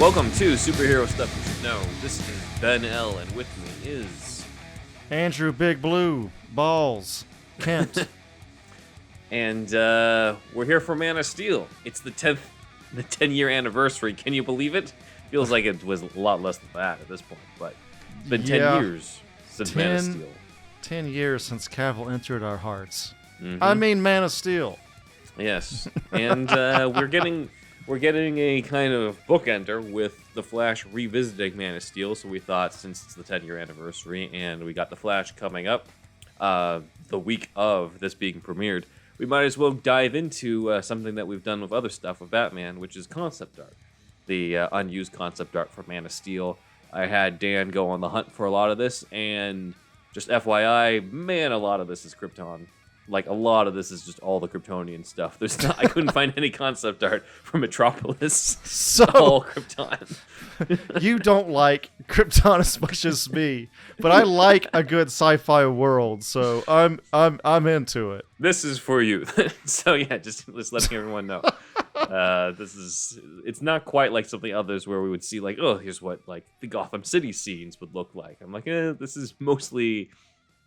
Welcome to Superhero Stuff You Should Know. This is Ben L, and with me is... Andrew Big Blue Balls Kent. And we're here for Man of Steel. It's the 10-year anniversary. Can you believe it? Feels like it was a lot less than that at this point, but it's been 10 years since Man of Steel. 10 years since Cavill entered our hearts. Mm-hmm. I mean Man of Steel. Yes, and we're getting a kind of bookender with The Flash revisiting Man of Steel, so we thought since it's the 10-year anniversary and we got The Flash coming up the week of this being premiered, we might as well dive into something that we've done with other stuff with Batman, which is concept art. The unused concept art for Man of Steel. I had Dan go on the hunt for a lot of this, and just FYI, man, a lot of this is Krypton. Like, a lot of this is just all the Kryptonian stuff. I couldn't find any concept art for Metropolis. So all Krypton. You don't like Krypton as much as me, but I like a good sci-fi world, so I'm into it. This is for you. So yeah, just letting everyone know. It's not quite like something others where we would see like, oh, here's what like the Gotham City scenes would look like. I'm like, this is mostly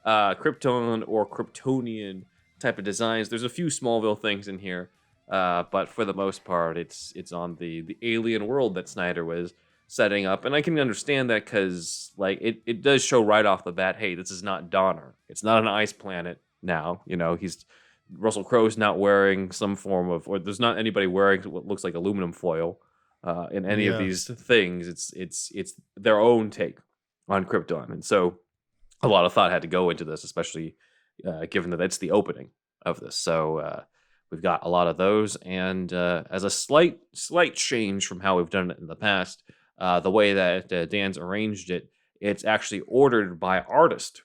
Krypton or Kryptonian type of designs. There's a few Smallville things in here, but for the most part, it's on the alien world that Snyder was setting up, and I can understand that because like it does show right off the bat, hey, this is not Donner. It's not an ice planet now. You know, Russell Crowe's not wearing some form of, or there's not anybody wearing what looks like aluminum foil in any of these things. It's their own take on Krypton, and so a lot of thought had to go into this, especially given that it's the opening of this. So we've got a lot of those, and as a slight change from how we've done it in the past, the way that Dan's arranged it, it's actually ordered by artist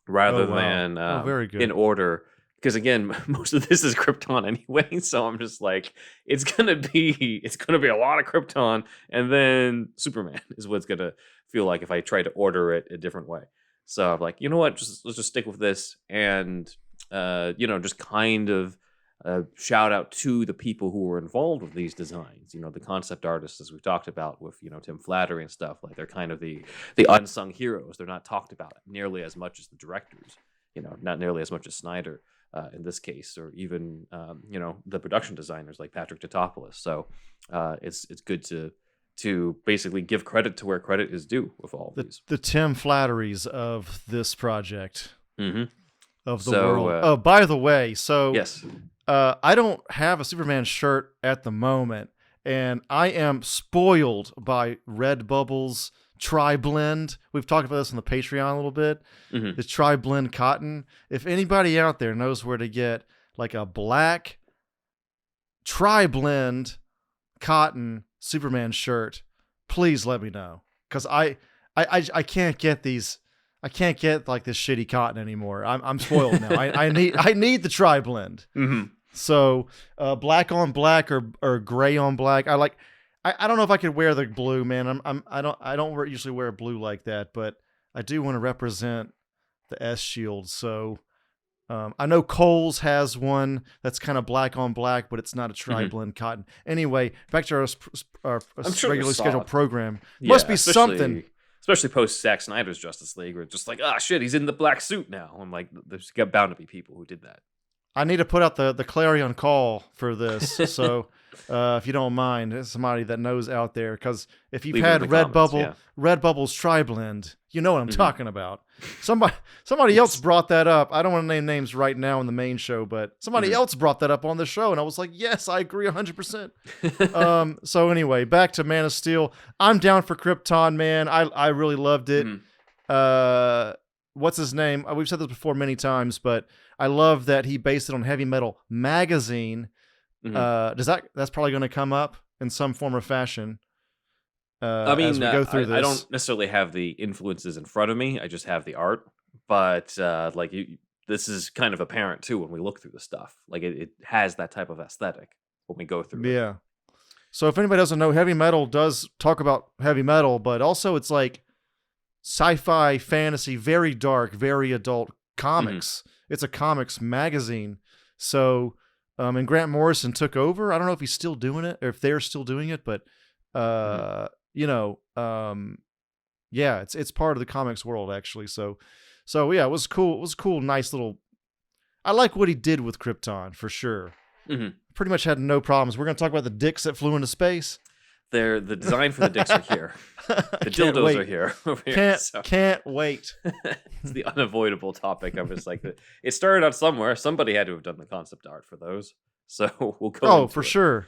rather than very good. in order. Because again, most of this is Krypton anyway, so I'm just like, it's gonna be a lot of Krypton, and then Superman is what it's gonna feel like if I try to order it a different way. So I'm like, you know what? Let's just stick with this, and just kind of shout out to the people who were involved with these designs. You know, the concept artists, as we've talked about with Tim Flattery and stuff. Like they're kind of the unsung heroes. They're not talked about nearly as much as the directors. Not nearly as much as Snyder in this case, or even the production designers like Patrick Tatopoulos. So it's good to basically give credit to where credit is due with all of these. The Tim Flatteries of this project. Mm-hmm. Of the world. By the way, so yes. I don't have a Superman shirt at the moment, and I am spoiled by Redbubble's Tri-Blend. We've talked about this on the Patreon a little bit. Mm-hmm. The Tri-Blend cotton. If anybody out there knows where to get like a black Tri-Blend cotton Superman shirt, please let me know, because I can't get these. I can't get like this shitty cotton anymore. I'm spoiled now. I need the Tri-Blend. Mm-hmm. So black on black or gray on black. I don't know if I could wear the blue, man. I don't usually wear blue like that, but I do want to represent the S Shield. So I know Kohl's has one that's kind of black on black, but it's not a Tri-Blend cotton. Anyway, back to our regularly scheduled program. Must be something. Especially post Zack Snyder's Justice League, where it's just like, shit, he's in the black suit now. I'm like, there's bound to be people who did that. I need to put out the clarion call for this. So if you don't mind, there's somebody that knows out there, because if you've had Redbubble's Tri-Blend, you know what I'm talking about. Somebody else brought that up. I don't want to name names right now in the main show, but somebody else brought that up on the show, and I was like, yes, I agree 100%. So anyway, back to Man of Steel. I'm down for Krypton, man. I really loved it. What's his name? We've said this before many times, but I love that he based it on Heavy Metal magazine. That's probably going to come up in some form or fashion. As we go through this. I don't necessarily have the influences in front of me. I just have the art. But this is kind of apparent too when we look through the stuff. Like it has that type of aesthetic when we go through it. Yeah. So if anybody doesn't know, Heavy Metal does talk about heavy metal, but also it's like sci-fi, fantasy, very dark, very adult comics. It's a comics magazine. So and Grant Morrison took over. I don't know if he's still doing it or if they're still doing it, but You know, yeah, it's part of the comics world actually. So yeah, it was cool. It was a cool, nice little. I like what he did with Krypton for sure. Pretty much had no problems. We're gonna talk about the dicks that flew into space. The design for the dicks are here. The dildos are here. Over here can't wait. It's the unavoidable topic. I'm just like, it started out somewhere. Somebody had to have done the concept art for those. So we'll go. Oh, for sure.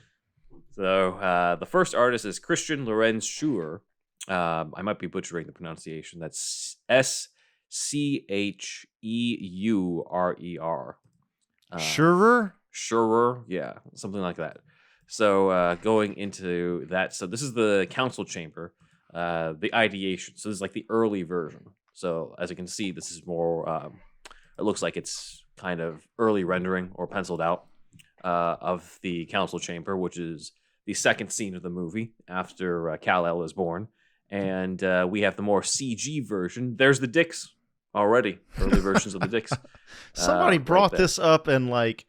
So the first artist is Christian Lorenz Scheurer. I might be butchering the pronunciation. That's Scheurrer. Scheurer, yeah, something like that. So going into that, so this is the council chamber, the ideation. So this is like the early version. So as you can see, this is more. It looks like it's kind of early rendering or penciled out of the council chamber, which is the second scene of the movie after Kal-El is born. And we have the more CG version. There's the dicks already. Early versions of the dicks. Somebody brought this up in like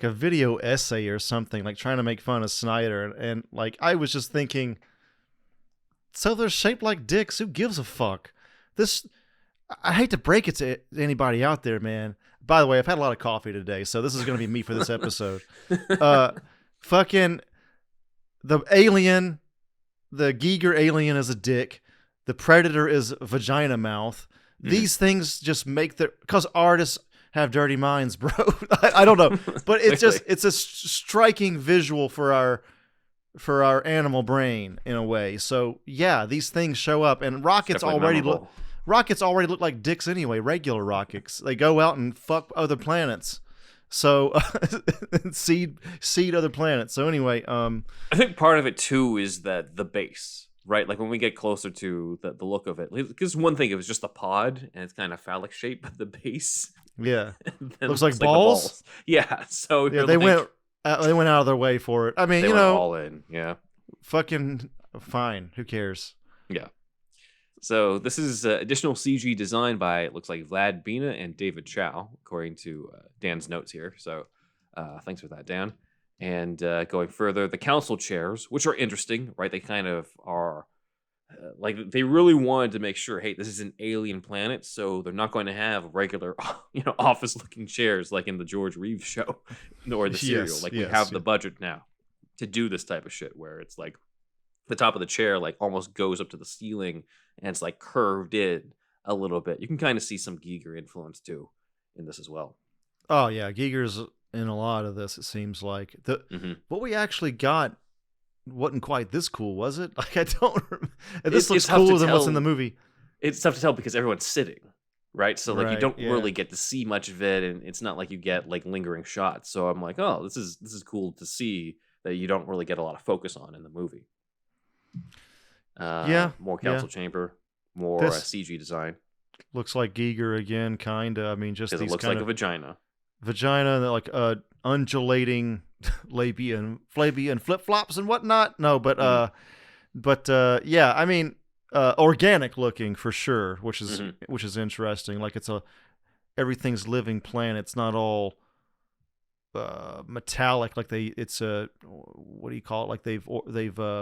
a video essay or something, like trying to make fun of Snyder. And like, I was just thinking, so they're shaped like dicks. Who gives a fuck? I hate to break it to anybody out there, man. By the way, I've had a lot of coffee today, so this is going to be me for this episode. Fucking the alien, the Giger alien is a dick. The Predator is vagina mouth. These things just make because artists have dirty minds, bro. I don't know, but it's a striking visual for our animal brain in a way. So yeah, these things show up, and rockets already look like dicks anyway. Regular rockets, they go out and fuck other planets. So seed other planets. So anyway, I think part of it too is that the base, right? Like when we get closer to the look of it, because one thing, it was just a pod and it's kind of phallic shaped, but the base, yeah, looks like balls. Yeah, so yeah, they went out of their way for it. I mean, they went all in. Yeah, fucking fine. Who cares? Yeah. So this is additional CG design by, it looks like, Vlad Bina and David Chow, according to Dan's notes here. So thanks for that, Dan. And going further, the council chairs, which are interesting, right? They kind of are like, they really wanted to make sure, hey, this is an alien planet, so they're not going to have regular, office-looking chairs like in the George Reeves show or the serial. We have the budget now to do this type of shit, where it's like the top of the chair like almost goes up to the ceiling and it's like curved in a little bit. You can kind of see some Giger influence too in this as well. Oh yeah, Giger's in a lot of this. It seems like what we actually got wasn't quite this cool, was it? Like, I don't remember. This looks cooler than what's in the movie. It's tough to tell because everyone's sitting, right? So like, you don't really get to see much of it, and it's not like you get like lingering shots. So I'm like, oh, this is cool to see that you don't really get a lot of focus on in the movie. More council chamber, more CG design. Looks like Giger again, kinda. I mean, just these it looks like a vagina, like undulating labia and flabia and flip flops and whatnot. No, but yeah, I mean, organic looking for sure, which is interesting. Like everything's living planet. It's not all metallic. Like it's a what do you call it? Like they've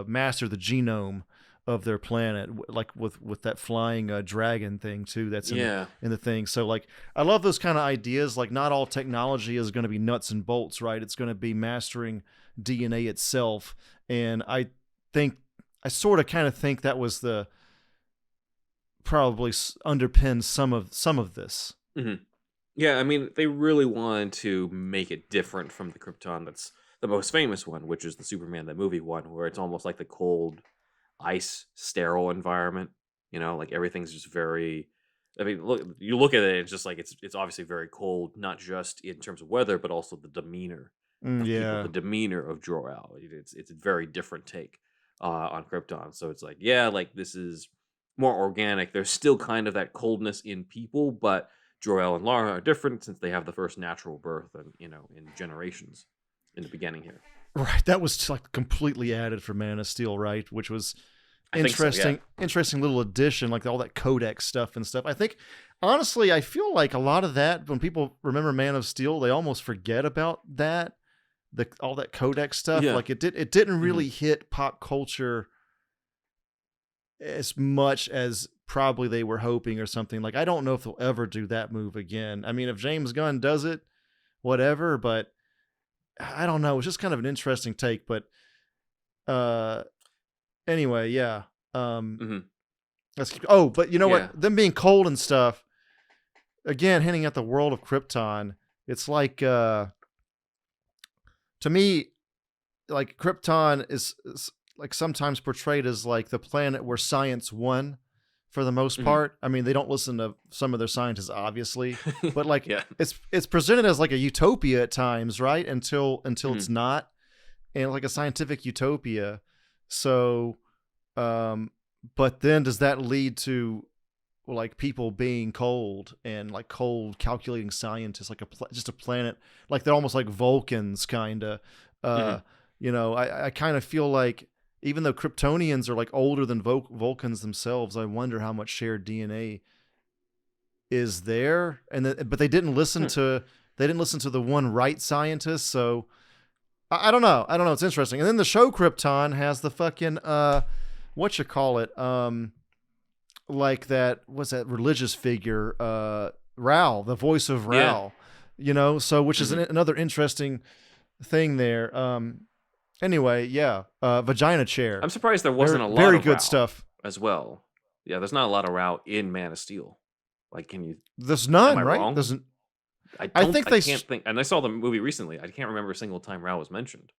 mastered the genome of their planet, like with that flying dragon thing too. That's in the thing. So like, I love those kind of ideas. Like, not all technology is going to be nuts and bolts, right? It's going to be mastering DNA itself. And I sort of kind of think that was probably underpins some of this. Mm-hmm. Yeah, I mean, they really wanted to make it different from the Krypton that's the most famous one, which is the Superman, that movie one, where it's almost like the cold, ice, sterile environment. Like everything's just very. I mean, you look at it, it's just like it's obviously very cold, not just in terms of weather, but also the demeanor. The demeanor of Jor-El. It's a very different take on Krypton. So it's like, like this is more organic. There's still kind of that coldness in people, but Jor-El and Lara are different since they have the first natural birth, and in generations in the beginning here. Right, that was like completely added for Man of Steel, right? Which was interesting, interesting little addition, like all that Codex stuff and stuff. I think, honestly, I feel like a lot of that, when people remember Man of Steel, they almost forget about that, all that Codex stuff. Like it didn't really hit pop culture as much as probably they were hoping or something. Like, I don't know if they'll ever do that move again. I mean, if James Gunn does it, whatever, but I don't know. It's just kind of an interesting take, but anyway, yeah. Let's keep, but you know what? Them being cold and stuff, again, hinting at the world of Krypton. It's like, to me, like Krypton is like sometimes portrayed as like the planet where science won for the most part. I mean, they don't listen to some of their scientists, obviously, but like it's presented as like a utopia at times, right? Until it's not, and like a scientific utopia. So, but then does that lead to like people being cold and like cold calculating scientists, like just a planet, like they're almost like Vulcans kind of, you know, I kind of feel like even though Kryptonians are like older than Vulcans themselves, I wonder how much shared DNA is there. But they didn't listen to the one right scientist. So I don't know. It's interesting. And then the show Krypton has the fucking, like that, what's that religious figure, Ral, the voice of Ral, you know, so which is another interesting thing there. Anyway, vagina chair. I'm surprised there wasn't a lot very of good row stuff as well. Yeah, there's not a lot of row in Man of Steel. Like, can you? There's none, right? Wrong? There's. I can't think, and I saw the movie recently. I can't remember a single time row was mentioned.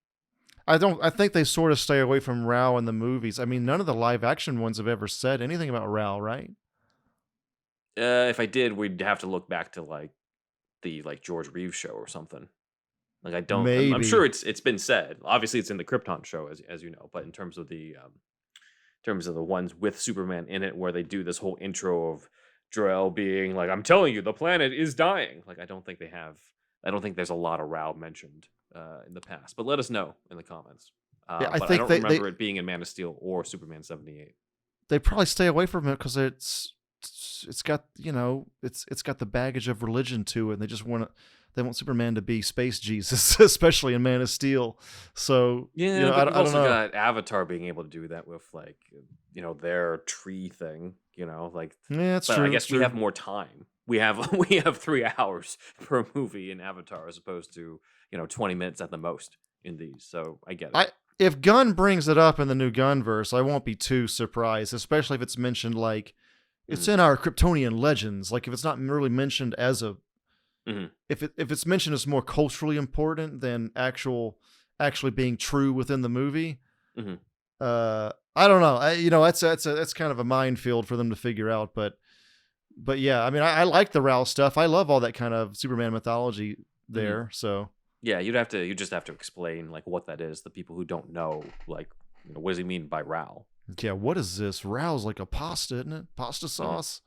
I think they sort of stay away from Rao in the movies. I mean, none of the live action ones have ever said anything about Rao, right? If I did, we'd have to look back to like the George Reeves show or something. Like, I don't. I'm sure it's been said. Obviously, it's in the Krypton show, as you know. But in terms of the ones with Superman in it, where they do this whole intro of Jor-El being like, "I'm telling you, the planet is dying." Like, I don't think they have. I don't think there's a lot of Rao mentioned in the past. But let us know in the comments. I don't remember it being in Man of Steel or Superman 78. They probably stay away from it because it's got, you know, it's got the baggage of religion to it, and they want Superman to be space Jesus, especially in Man of Steel. So yeah, you know, but I don't know. Got Avatar being able to do that with like, you know, their tree thing. You know, like that's true. I guess we have more time. We have 3 hours per movie in Avatar as opposed to 20 minutes at the most in these. So I get it. If Gunn brings it up in the new Gunverse, I won't be too surprised, especially if it's mentioned like it's in our Kryptonian legends. Like if it's not really mentioned as a if it's mentioned as more culturally important than actually being true within the movie. I don't know. That's kind of a minefield for them to figure out. But yeah, I mean, I like the Ral stuff. I love all that kind of Superman mythology there. So yeah, you just have to explain like what that is. The people who don't know, like, what does he mean by Ral? Yeah, what is this? Ral's like a pasta, isn't it? Pasta sauce.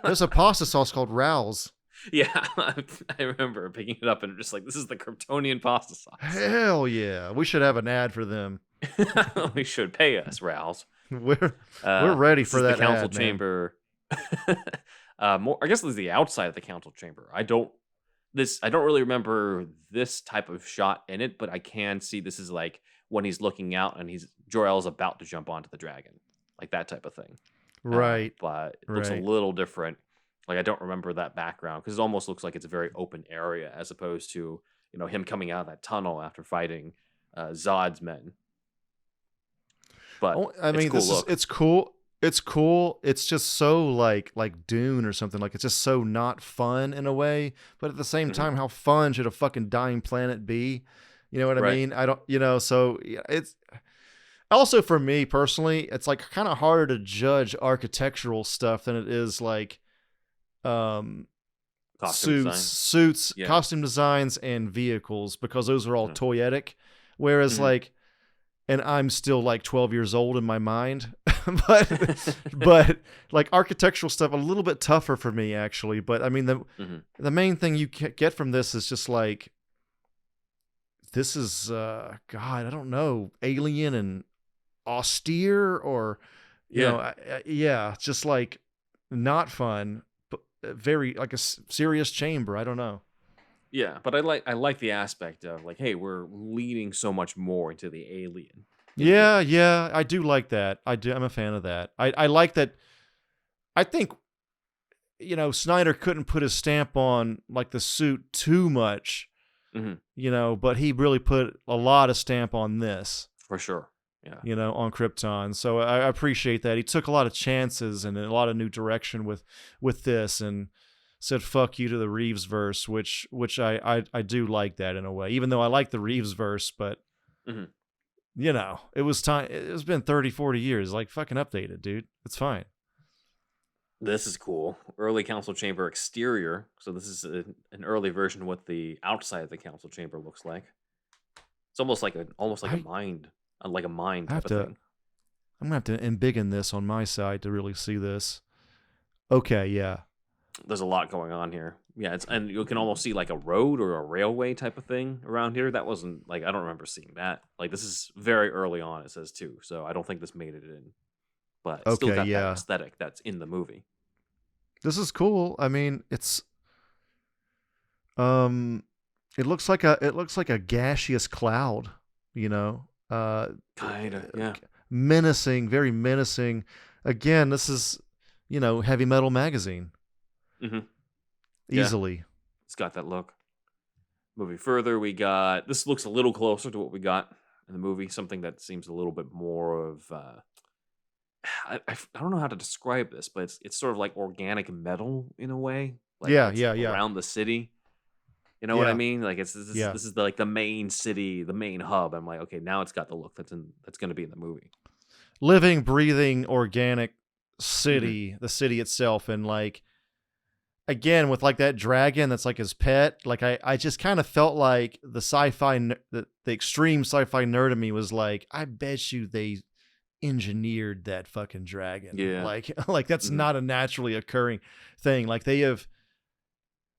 There's a pasta sauce called Ral's. Yeah, I remember picking it up and just like, this is the Kryptonian pasta sauce. Hell yeah, we should have an ad for them. We should pay us, Ral's. We're ready for that. The council ad, chamber. I guess this is the outside of the council chamber. I don't really remember this type of shot in it, but I can see this is like when he's looking out and Jor-El's about to jump onto the dragon, like that type of thing. Right. But it looks a little different. Like, I don't remember that background because it almost looks like it's a very open area as opposed to, him coming out of that tunnel after fighting Zod's men. But I mean, it's cool. It's cool. It's just so like Dune or something. Like, it's just so not fun in a way. But at the same time, how fun should a fucking dying planet be? You know what I mean? I don't. So it's also, for me personally, it's like kind of harder to judge architectural stuff than it is like suits, costume designs, and vehicles, because those are all toyetic. Whereas like, and I'm still like 12 years old in my mind, but like architectural stuff a little bit tougher for me actually. But I mean the main thing you get from this is just like, this is God, I don't know, alien and austere, or you know, just like not fun, but very like a serious chamber. I don't know. Yeah, but I like the aspect of like, hey, we're leaning so much more into the alien Yeah, I do like that. I'm a fan of that. I like that. I think, Snyder couldn't put his stamp on like the suit too much, but he really put a lot of stamp on this. For sure. Yeah. On Krypton. So I appreciate that. He took a lot of chances and a lot of new direction with this, and said fuck you to the Reeves verse, which I do like that in a way, even though I like the Reeves verse, but it was time. It's been 30, 40 years. Like, fucking update it, dude. It's fine. This is cool. Early council chamber exterior. So this is an early version of what the outside of the council chamber looks like. It's almost like a mind, like a mind type of thing. I'm gonna have to embiggen this on my side to really see this. Okay, yeah. There's a lot going on here. Yeah, and you can almost see like a road or a railway type of thing around here. That wasn't like, I don't remember seeing that. Like, this is very early on, it says too. So I don't think this made it in. But it's still got that aesthetic that's in the movie. This is cool. I mean, it looks like a gaseous cloud, kind of, yeah. Menacing, very menacing. Again, this is, Heavy Metal magazine. Easily. Yeah. It's got that look. Moving further, this looks a little closer to what we got in the movie. Something that seems a little bit more of, I don't know how to describe this, but it's sort of like organic metal in a way. Like around the city. You know what I mean? Like, this is like the main city, the main hub. I'm like, okay, now it's got the look that's going to be in the movie. Living, breathing, organic city, the city itself, and like, again, with like that dragon that's like his pet, like I just kind of felt like the extreme sci-fi nerd of me was like, I bet you they engineered that fucking dragon. Yeah. Like that's not a naturally occurring thing. Like, they have,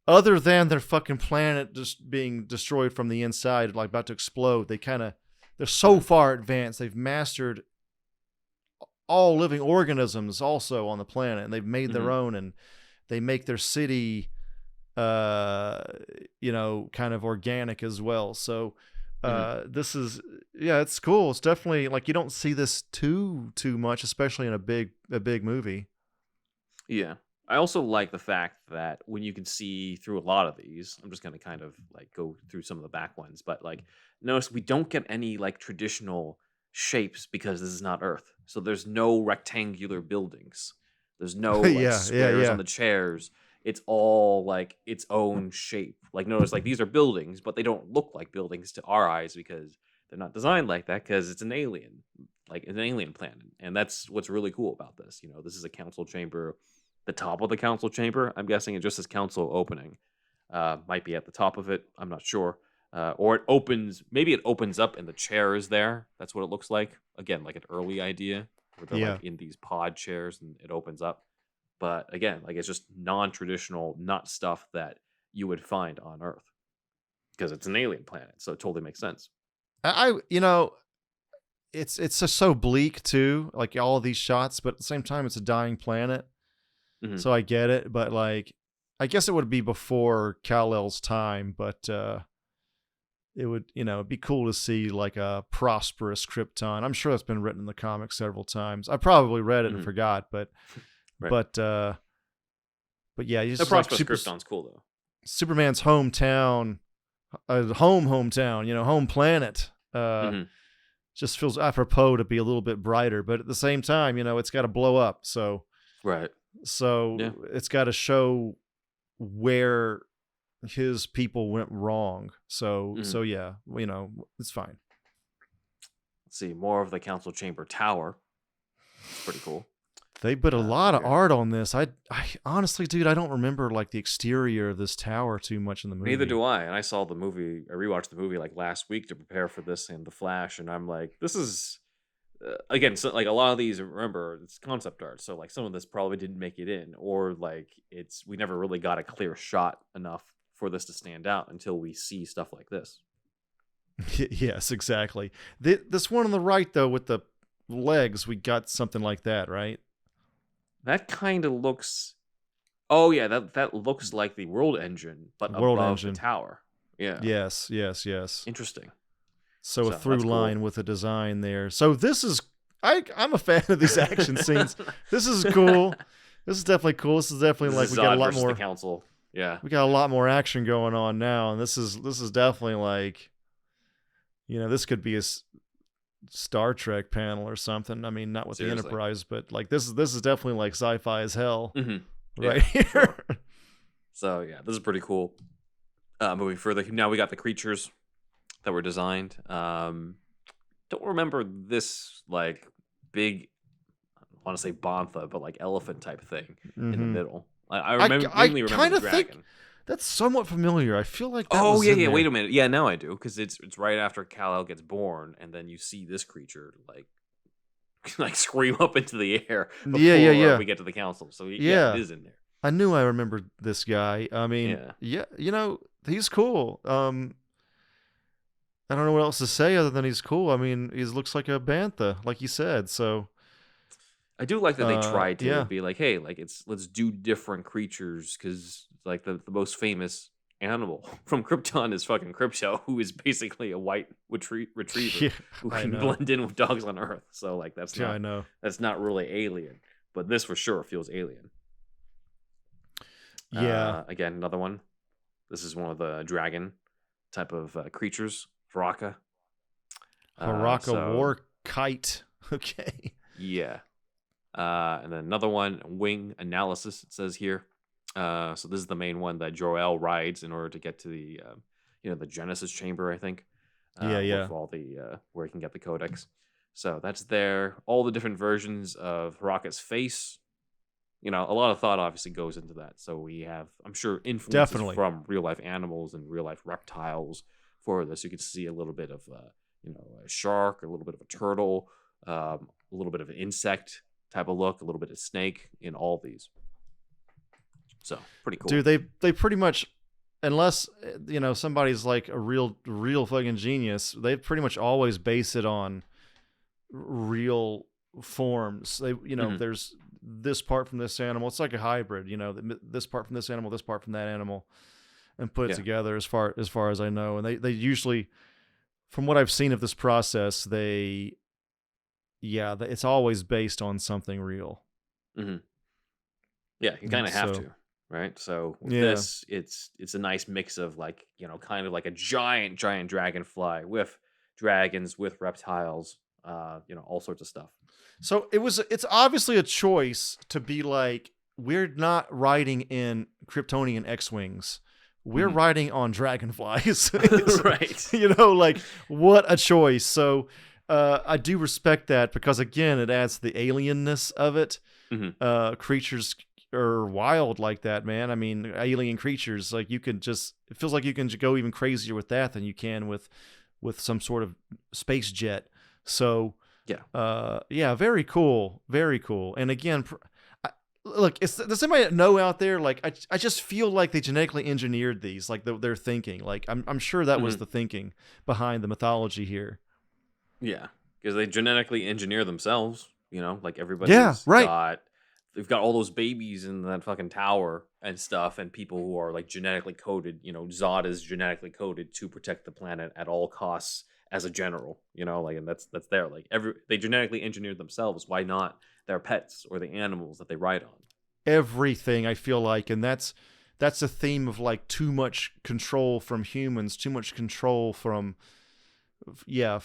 other than their fucking planet just being destroyed from the inside, like about to explode, they're so far advanced. They've mastered all living organisms also on the planet, and they've made their own, and they make their city, kind of organic as well. So this is, it's cool. It's definitely, like, you don't see this too much, especially in a big movie. Yeah. I also like the fact that when you can see through a lot of these, I'm just going to kind of like go through some of the back ones, but like, notice we don't get any like traditional shapes because this is not Earth. So there's no rectangular buildings. There's no squares on the chairs. It's all like its own shape. Like, notice, like, these are buildings, but they don't look like buildings to our eyes because they're not designed like that, because it's an alien, like an alien planet. And that's what's really cool about this. This is a council chamber. The top of the council chamber, I'm guessing it just says council opening. Might be at the top of it. I'm not sure. Or it opens up and the chair is there. That's what it looks like. Again, like an early idea where they're like in these pod chairs and it opens up. But again, like, it's just non-traditional, not stuff that you would find on Earth because it's an alien planet. So it totally makes sense. It's just so bleak too, like all of these shots, but at the same time, it's a dying planet. So I get it, but like, I guess it would be before Kal-El's time, but it would, it'd be cool to see like a prosperous Krypton. I'm sure that's been written in the comics several times. I probably read it and forgot, but right. but yeah, the prosperous Krypton's cool though. Superman's hometown, home planet. Just feels apropos to be a little bit brighter, but at the same time, it's got to blow up. So right. So it's got to show where his people went wrong. So yeah, it's fine. Let's see, more of the council chamber tower. It's pretty cool. They put a lot of art on this. I honestly, dude, I don't remember like the exterior of this tower too much in the movie. Neither do I. And I saw the movie. I rewatched the movie like last week to prepare for this and The Flash, and I'm like, this is. Again, so like a lot of these, remember, it's concept art, so like some of this probably didn't make it in, or like we never really got a clear shot enough for this to stand out until we see stuff like this. Yes, exactly. This one on the right though, with the legs, we got something like that, right? That kind of looks. Oh yeah, that looks like the world engine, but above the tower. Yeah. Yes. Interesting. So a through line with a design there. So this is I'm a fan of these action scenes. This is cool. This is definitely cool. This is definitely like we got a lot more. The council. Yeah, we got a lot more action going on now, and this is definitely like, this could be a Star Trek panel or something. I mean, not with the Enterprise, but like this is definitely like sci-fi as hell, right here. Sure. So yeah, this is pretty cool. Moving further, now we got the creatures that were designed. Don't remember this like big, I want to say bantha, but like elephant type thing in the middle. I mainly remember the dragon. Think that's somewhat familiar. I feel like yeah. Wait a minute. Yeah, now I do, because it's right after Kal-El gets born, and then you see this creature like scream up into the air before we get to the council. So yeah, it is in there. I knew I remembered this guy. I mean, he's cool. I don't know what else to say other than he's cool. I mean, he looks like a bantha, like you said. So I do like that they tried to be like, hey, like let's do different creatures, because like the most famous animal from Krypton is fucking Crypto, who is basically a white retriever who can blend in with dogs on Earth. So like that's not really alien, but this for sure feels alien. Yeah. Again, another one. This is one of the dragon type of creatures, Varaka. War kite. Okay. Yeah. And then another one, wing analysis, it says here. So this is the main one that Jor-El rides in order to get to the the Genesis chamber, I think. With all the where he can get the codex. So that's there. All the different versions of Varaka's face. A lot of thought obviously goes into that. So we have, I'm sure, influences from real life animals and real life reptiles for this. You can see a little bit of a shark, a little bit of a turtle, a little bit of an insect type of look, a little bit of snake in all these. So pretty cool. Dude, they pretty much, unless somebody's like a real fucking genius, they pretty much always base it on real forms. They there's this part from this animal. It's like a hybrid. This part from this animal, this part from that animal, and put it together. As far as I know, and they usually, from what I've seen of this process, it's always based on something real. Mm-hmm. Yeah, you kind of have to, right? So with this, it's a nice mix of like, kind of like a giant dragonfly with dragons, with reptiles, all sorts of stuff. So it's obviously a choice to be like, we're not riding in Kryptonian X-Wings. We're riding on dragonflies. Right. Like, what a choice. So I do respect that, because again, it adds the alienness of it. Creatures are wild like that, man. I mean, alien creatures, like it feels like you can go even crazier with that than you can with some sort of space jet. So very cool, very cool. And again, look, does somebody know out there? Like, I just feel like they genetically engineered these. Like they're thinking. Like I'm sure that was the thinking behind the mythology here. Yeah, because they genetically engineer themselves. Like everybody's they've got all those babies in that fucking tower and stuff, and people who are like genetically coded. Zod is genetically coded to protect the planet at all costs as a general. And that's there. Like they genetically engineered themselves. Why not their pets or the animals that they ride on? Everything, I feel like, and that's a theme of like too much control from humans, too much control from the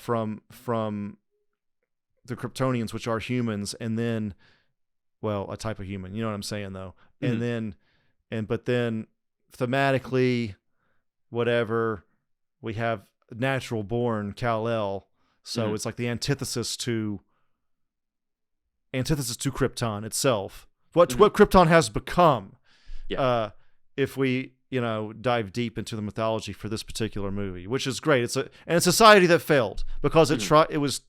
Kryptonians, which are humans, and then, well, a type of human. You know what I'm saying, though. But then thematically, whatever, we have natural born Kal-El, so it's like the antithesis to Krypton itself. What Krypton has become. Yeah. If we dive deep into the mythology for this particular movie, which is great. It's a society that failed because it was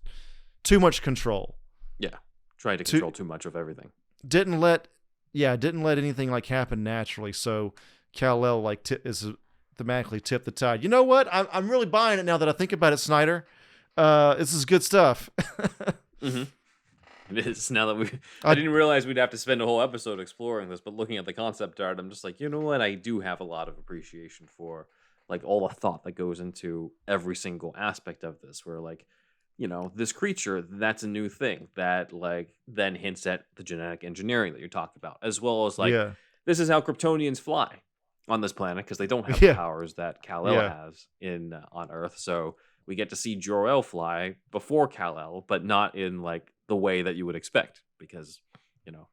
too much control. Yeah, tried to control too much of everything. Didn't let anything like happen naturally. So Kal-El is thematically tipped the tide. You know what? I'm really buying it now that I think about it, Snyder. This is good stuff. It is. Now that I didn't realize we'd have to spend a whole episode exploring this, but looking at the concept art, I'm just like, you know what? I do have a lot of appreciation for like all the thought that goes into every single aspect of this, where like, this creature, that's a new thing that like then hints at the genetic engineering that you're talking about, as well as like, Yeah. this is how Kryptonians fly on this planet, because they don't have the Yeah. powers that Kal-El has on Earth. So we get to see Jor-El fly before Kal-El, but not in like the way that you would expect, because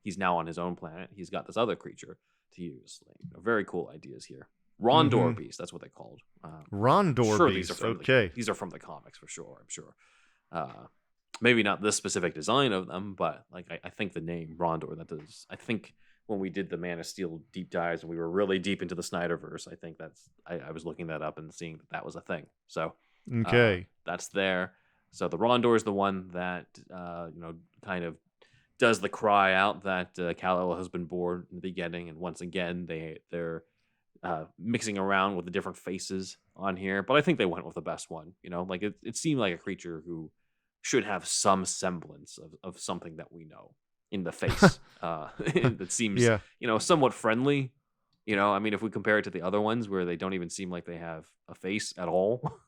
he's now on his own planet. He's got this other creature to use. Like, very cool ideas here. Rondor beast, that's what they called. Rondor beast. These are from the comics for sure. I'm sure. Maybe not this specific design of them, but like I think the name Rondor, that does. I think when we did the Man of Steel deep dives and we were really deep into the Snyderverse, I think I was looking that up and seeing that was a thing. So that's there. So the Rondor is the one that kind of does the cry out that Kal-El has been born in the beginning, and once again they're mixing around with the different faces on here, but I think they went with the best one. Like it seemed like a creature who should have some semblance of something that we know in the face. That seems somewhat friendly. I mean, if we compare it to the other ones where they don't even seem like they have a face at all,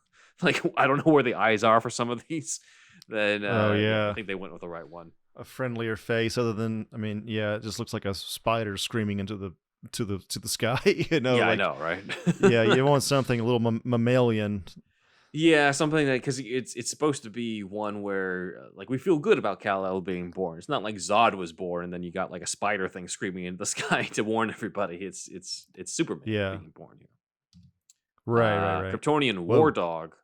like I don't know where the eyes are for some of these, then I think they went with the right one. A friendlier face, other than, I mean, it just looks like a spider screaming into the to the sky. I know, right? You want something a little mammalian. Yeah, something that, because it's supposed to be one where like we feel good about Kal-El being born. It's not like Zod was born and then you got like a spider thing screaming into the sky to warn everybody. It's Superman being born here. Right. Kryptonian War Dog.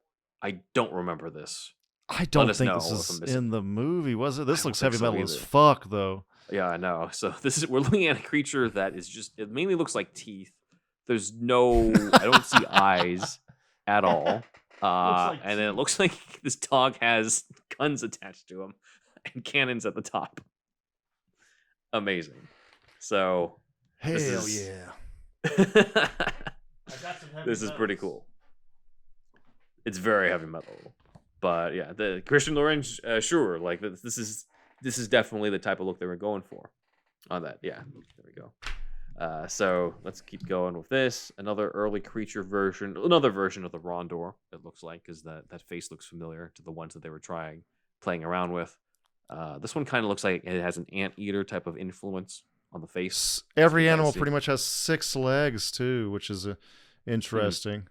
I don't remember this. I don't think this is in the movie, was it? This looks heavy metal as fuck, though. Yeah, I know. So we're looking at a creature that is just, it mainly looks like teeth. There's no, I don't see eyes at all. And then it looks like this dog has guns attached to him and cannons at the top. Amazing. So hell this is pretty cool. It's very heavy metal. But yeah, the Christian Lorenz, sure, like this is definitely the type of look they were going for on that. Yeah, there we go. So let's keep going with this. Another early creature version, another version of the Rondor, it looks like, because that face looks familiar to the ones that they were playing around with. This one kind of looks like it has an anteater type of influence on the face. Every animal pretty much has 6 legs too, which is interesting.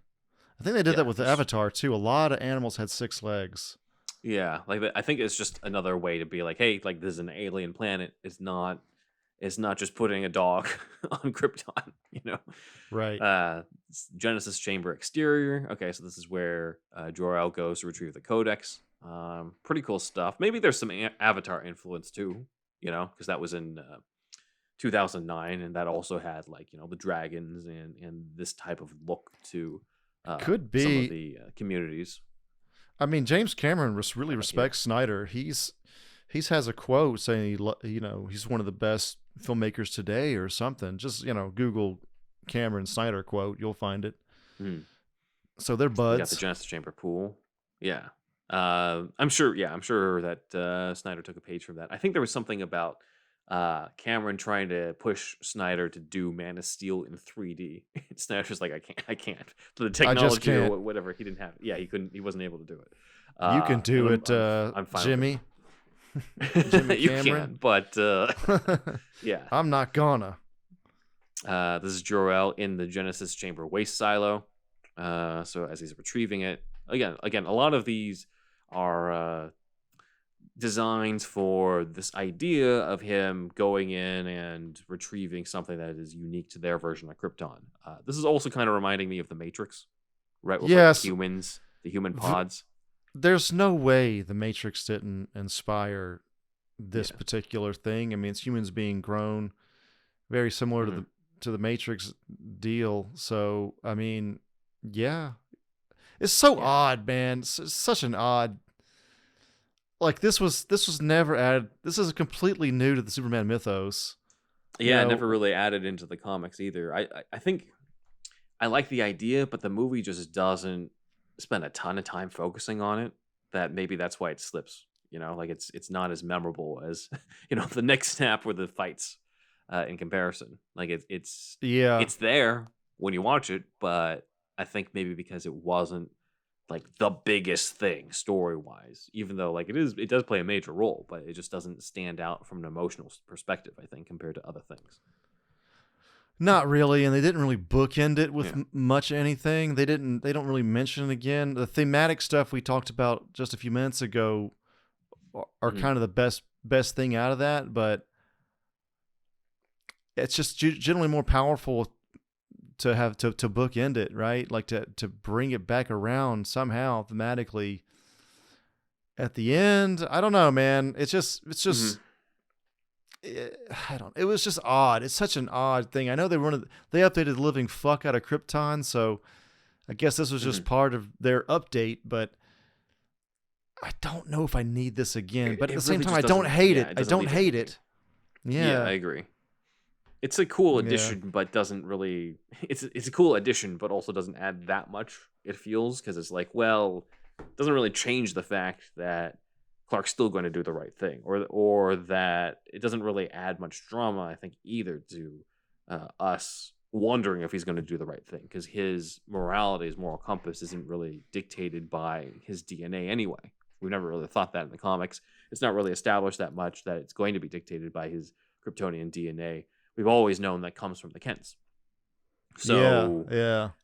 I think they did that with the Avatar too. A lot of animals had 6 legs. Yeah, like I think it's just another way to be like, hey, like this is an alien planet. It's not just putting a dog on Krypton, Right. Genesis chamber exterior. Okay, so this is where Jor-El goes to retrieve the Codex. Pretty cool stuff. Maybe there's some Avatar influence too, because that was in 2009, and that also had like the dragons and this type of look to could be some of the communities. I mean, James Cameron really respects Snyder. He's has a quote saying he's one of the best filmmakers today or something. Just Google Cameron Snyder quote, you'll find it. So they're buds. You got the Genesis Chamber pool. Yeah. I'm sure that Snyder took a page from that. I think there was something about Cameron trying to push Snyder to do Man of Steel in 3D. Snyder's like, I can't. The technology or whatever, he didn't have it. Yeah, he couldn't. He wasn't able to do it. You can do it, I'm fine, Jimmy. Jimmy you can, but yeah, I'm not gonna. This is Jor-El in the Genesis Chamber waste silo. So as he's retrieving it, again, a lot of these are designs for this idea of him going in and retrieving something that is unique to their version of Krypton. This is also kind of reminding me of the Matrix, right? With yes, like humans, the human pods. There's no way the Matrix didn't inspire this particular thing. I mean, it's humans being grown, very similar to the Matrix deal. So, I mean, yeah, it's so odd, man. It's such an odd. Like this was never added. This is completely new to the Superman mythos. Yeah, never really added into the comics either. I think I like the idea, but the movie just doesn't spend a ton of time focusing on it. That maybe that's why it slips. Like it's not as memorable as the next snap or the fights in comparison. Like it's there when you watch it, but I think maybe because it wasn't like the biggest thing story wise, even though like it does play a major role, but it just doesn't stand out from an emotional perspective, I think, compared to other things. Not really, and they didn't really bookend it with Yeah. much anything. They don't really mention it again. The thematic stuff we talked about just a few minutes ago are kind of the best thing out of that, but it's just generally more powerful to have to bookend it, right? Like to bring it back around somehow thematically at the end. I don't know, man. It's just it was just odd. It's such an odd thing. I know they updated the living fuck out of Krypton, so I guess this was just part of their update, but I don't know if I need this again. But at the same time, I don't hate it. I don't hate it. Yeah, I agree. It's a cool addition, but doesn't really. It's a cool addition, but also doesn't add that much. It feels because it's like, well, it doesn't really change the fact that Clark's still going to do the right thing, or that it doesn't really add much drama, I think, either to us wondering if he's going to do the right thing, because his morality, his moral compass, isn't really dictated by his DNA anyway. We've never really thought that in the comics. It's not really established that much that it's going to be dictated by his Kryptonian DNA. We've always known that comes from the Kents. So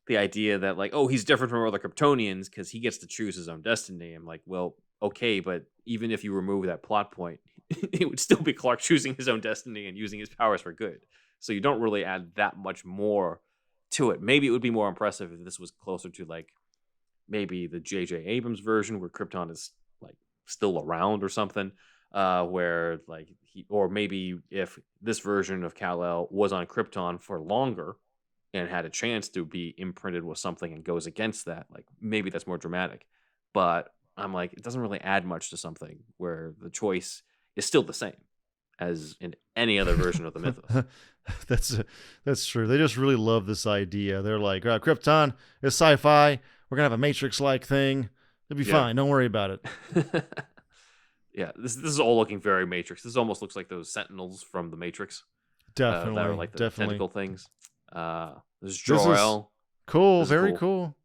the idea that like, oh, he's different from other Kryptonians because he gets to choose his own destiny. I'm like, well, okay, but even if you remove that plot point, it would still be Clark choosing his own destiny and using his powers for good. So you don't really add that much more to it. Maybe it would be more impressive if this was closer to like maybe the J.J. Abrams version where Krypton is like still around or something, where like or maybe if this version of Kal-El was on Krypton for longer and had a chance to be imprinted with something and goes against that, like maybe that's more dramatic. But I'm like, it doesn't really add much to something where the choice is still the same as in any other version of the mythos. That's true. They just really love this idea. They're like, Krypton is sci-fi. We're gonna have a Matrix-like thing. It'll be fine. Don't worry about it. Yeah, this is all looking very Matrix. This almost looks like those Sentinels from the Matrix. Definitely, that are like the tentacle things. This is This Jor-El. is cool. Very cool.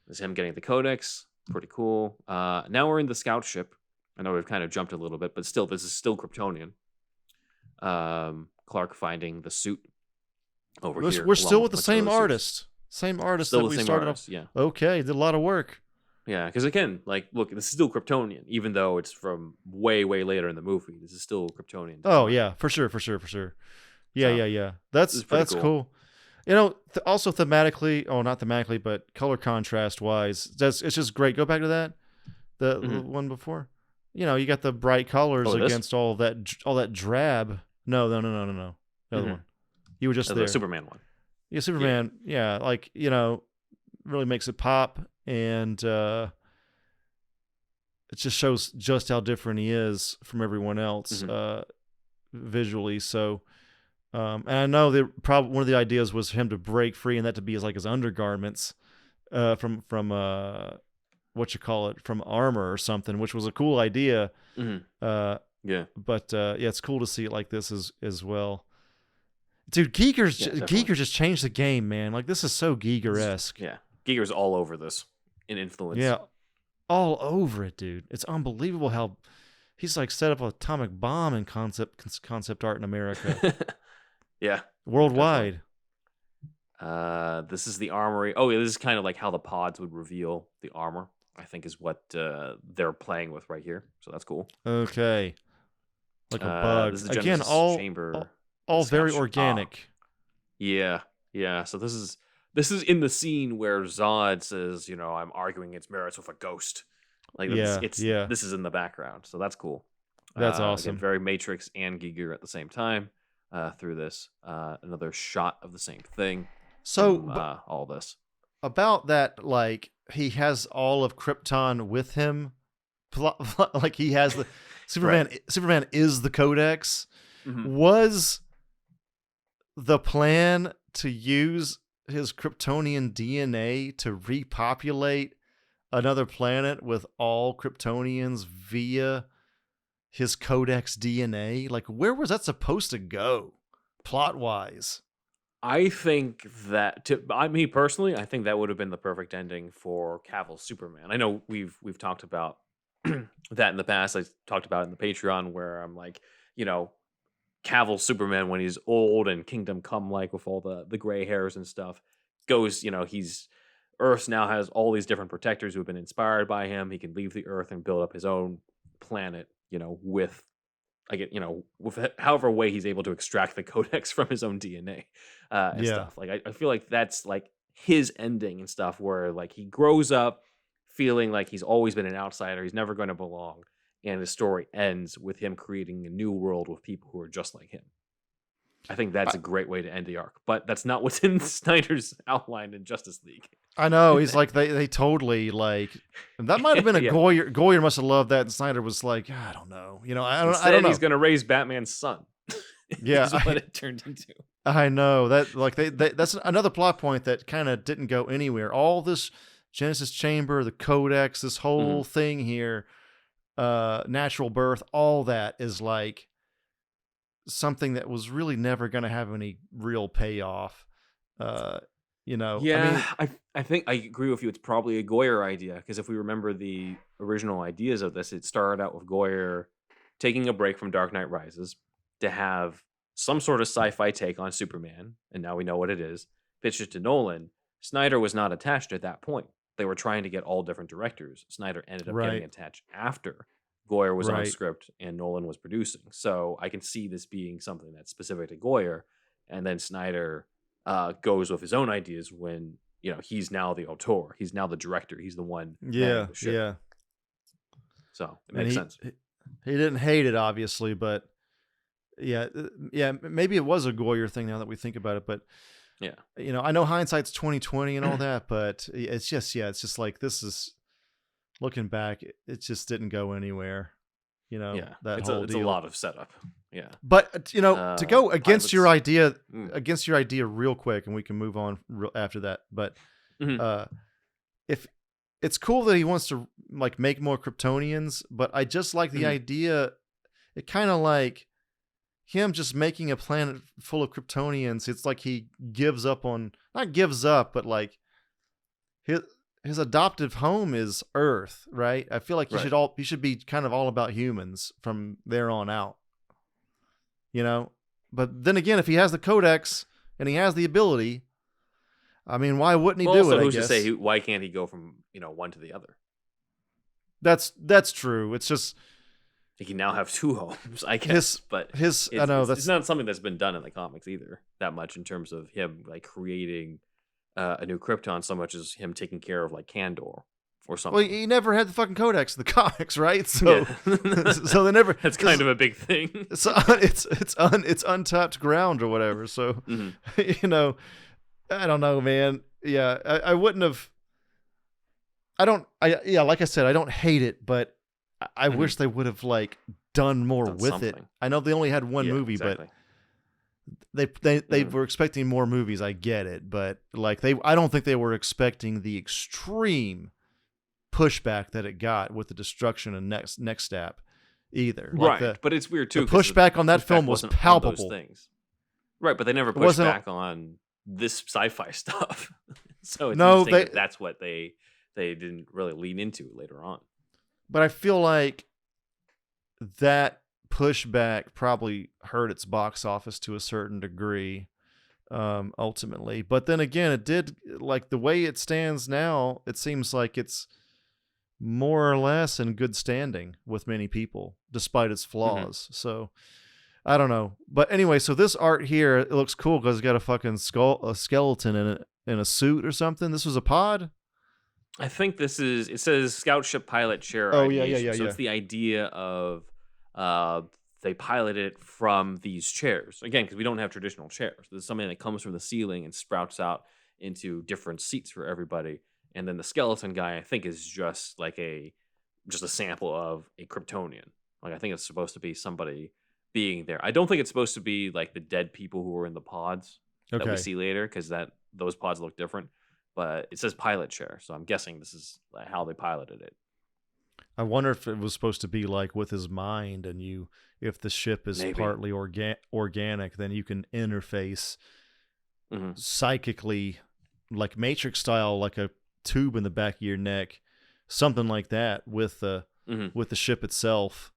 This is him getting the Codex. Pretty cool. Now we're in the scout ship. I know we've kind of jumped a little bit, but still, this is still Kryptonian. Clark finding the suit over here. We're still with the same artist. Same artist still that we started off. Yeah. Okay, did a lot of work. Yeah, because again, like, look, this is still Kryptonian, even though it's from way, way later in the movie. This is still Kryptonian. Oh yeah, for sure. Yeah. That's cool. You know, also thematically, not thematically, but color contrast wise, it's just great. Go back to that, the one before. You know, you got the bright colors against all that drab. No. The other one. You were just there. The Superman one. Yeah, Superman. Yeah, like, you know, really makes it pop, and it just shows just how different he is from everyone else visually. So. And I know one of the ideas was for him to break free and that to be his undergarments from from armor or something, which was a cool idea. But it's cool to see it like this as well. Dude, Giger just changed the game, man. Like, this is so Giger-esque. Yeah, Giger's all over this in influence. Yeah, all over it, dude. It's unbelievable how he's like set up an atomic bomb in concept art in America. Yeah. Worldwide. This is the armory. Oh, yeah, this is kind of like how the pods would reveal the armor, I think is what they're playing with right here. So that's cool. Okay. Like a bug. This is the Again, all very organic. Yeah. So this is in the scene where Zod says, you know, I'm arguing its merits with a ghost. Like, this is in the background. So that's cool. That's awesome. Again, very Matrix and Giger at the same time. Through this, another shot of the same thing. So all this about that, like, he has all of Krypton with him, like he has the Superman. Right. Superman is the Codex. Was the plan to use his Kryptonian DNA to repopulate another planet with all Kryptonians via his Codex DNA? Like, where was that supposed to go, plot-wise? I think that me personally, I think that would have been the perfect ending for Cavill's Superman. I know we've talked about that in the past. I talked about it in the Patreon where I'm like, you know, Cavill's Superman when he's old and Kingdom Come like with all the gray hairs and stuff goes, he's Earth now has all these different protectors who have been inspired by him. He can leave the Earth and build up his own planet, with with however way he's able to extract the codex from his own DNA and Yeah. stuff. Like I feel like that's like his ending and stuff, where like he grows up feeling like he's always been an outsider, he's never going to belong, and the story ends with him creating a new world with people who are just like him. I think that's a great way to end the arc, but that's not what's in Snyder's outline in Justice League. I know. He's like, they totally like, that might have been a Goyer. Goyer must have loved that. And Snyder was like, I don't know. I don't know. He's going to raise Batman's son. Yeah. Is what it turned into. I know that like that's another plot point that kind of didn't go anywhere. All this Genesis Chamber, the Codex, this whole thing here, natural birth, all that is like something that was really never going to have any real payoff. Yeah, I think I agree with you. It's probably a Goyer idea, because if we remember the original ideas of this, it started out with Goyer taking a break from Dark Knight Rises to have some sort of sci-fi take on Superman, and now we know what it is, pitched it to Nolan. Snyder was not attached at that point. They were trying to get all different directors. Snyder ended up getting attached after Goyer was on script and Nolan was producing. So I can see this being something that's specific to Goyer, and then Snyder goes with his own ideas when he's now the auteur, he's now the director, he's the one. Yeah. So it makes sense. He didn't hate it, obviously, but yeah, maybe it was a Goyer thing now that we think about it. But yeah, I know hindsight's 20/20 and all that, but it's just like, this is looking back, it just didn't go anywhere. That whole it's deal. a lot of setup. Yeah, but to go against your idea, real quick, and we can move on after that. But if it's cool that he wants to like make more Kryptonians, but I just like the idea. It kind of like him just making a planet full of Kryptonians. It's like he gives up on, not gives up, but like his adoptive home is Earth, right? I feel like he should be kind of all about humans from there on out. But then again, if he has the Codex and he has the ability, I mean, why wouldn't he do it? Who's to say why can't he go from one to the other? That's true. It's just he can now have two homes, I guess. It's not something that's been done in the comics either that much in terms of him like creating a new Krypton, so much as him taking care of like Kandor or something. Well, he never had the fucking Codex in the comics, right? So, so they never. That's kind of a big thing. So it's untapped ground or whatever. So, I don't know, man. Yeah, I wouldn't have. Like I said, I don't hate it, but I wish they would have like done more with something. It. I know they only had one movie, exactly. But they were expecting more movies. I get it, but like I don't think they were expecting the extreme pushback that it got with the destruction of next step either. Like but it's weird too. The pushback on that film was palpable. Things. Right, but they never pushed back on this sci-fi stuff. So it's interesting that's what they didn't really lean into later on. But I feel like that pushback probably hurt its box office to a certain degree, ultimately. But then again, it did, like the way it stands now, it seems like it's more or less in good standing with many people, despite its flaws. So I don't know. But anyway, so this art here, it looks cool because it's got a fucking skeleton in it, in a suit or something. This was a pod? I think it says Scout Ship Pilot Share. Oh, yeah. So it's the idea of they piloted it from these chairs. Again, because we don't have traditional chairs. There's something that comes from the ceiling and sprouts out into different seats for everybody. And then the skeleton guy, I think, is just like a sample of a Kryptonian. Like, I think it's supposed to be somebody being there. I don't think it's supposed to be like the dead people who were in the pods that we see later, because those pods look different. But it says pilot chair, so I'm guessing this is how they piloted it. I wonder if it was supposed to be like with his mind, and if the ship is partly organic, then you can interface psychically, like Matrix style, like a tube in the back of your neck, something like that with the ship itself.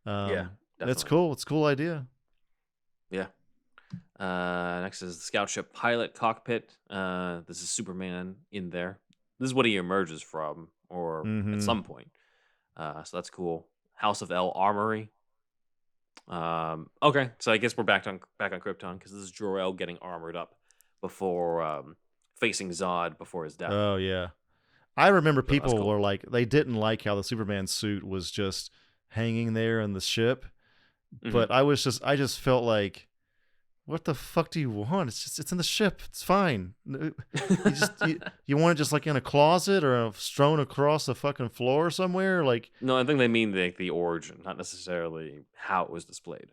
Yeah, that's cool. It's a cool idea. Yeah. Next is the scout ship pilot cockpit. This is Superman in there. This is what he emerges from, or at some point. So that's cool. House of L Armory. Okay, so I guess we're back on Krypton because this is Jor-El getting armored up before facing Zod before his death. Oh yeah, I remember people were like they didn't like how the Superman suit was just hanging there in the ship, but I just felt like, what the fuck do you want? It's in the ship. It's fine. You want it just like in a closet or strewn across the fucking floor somewhere? Like, no, I think they mean the origin, not necessarily how it was displayed.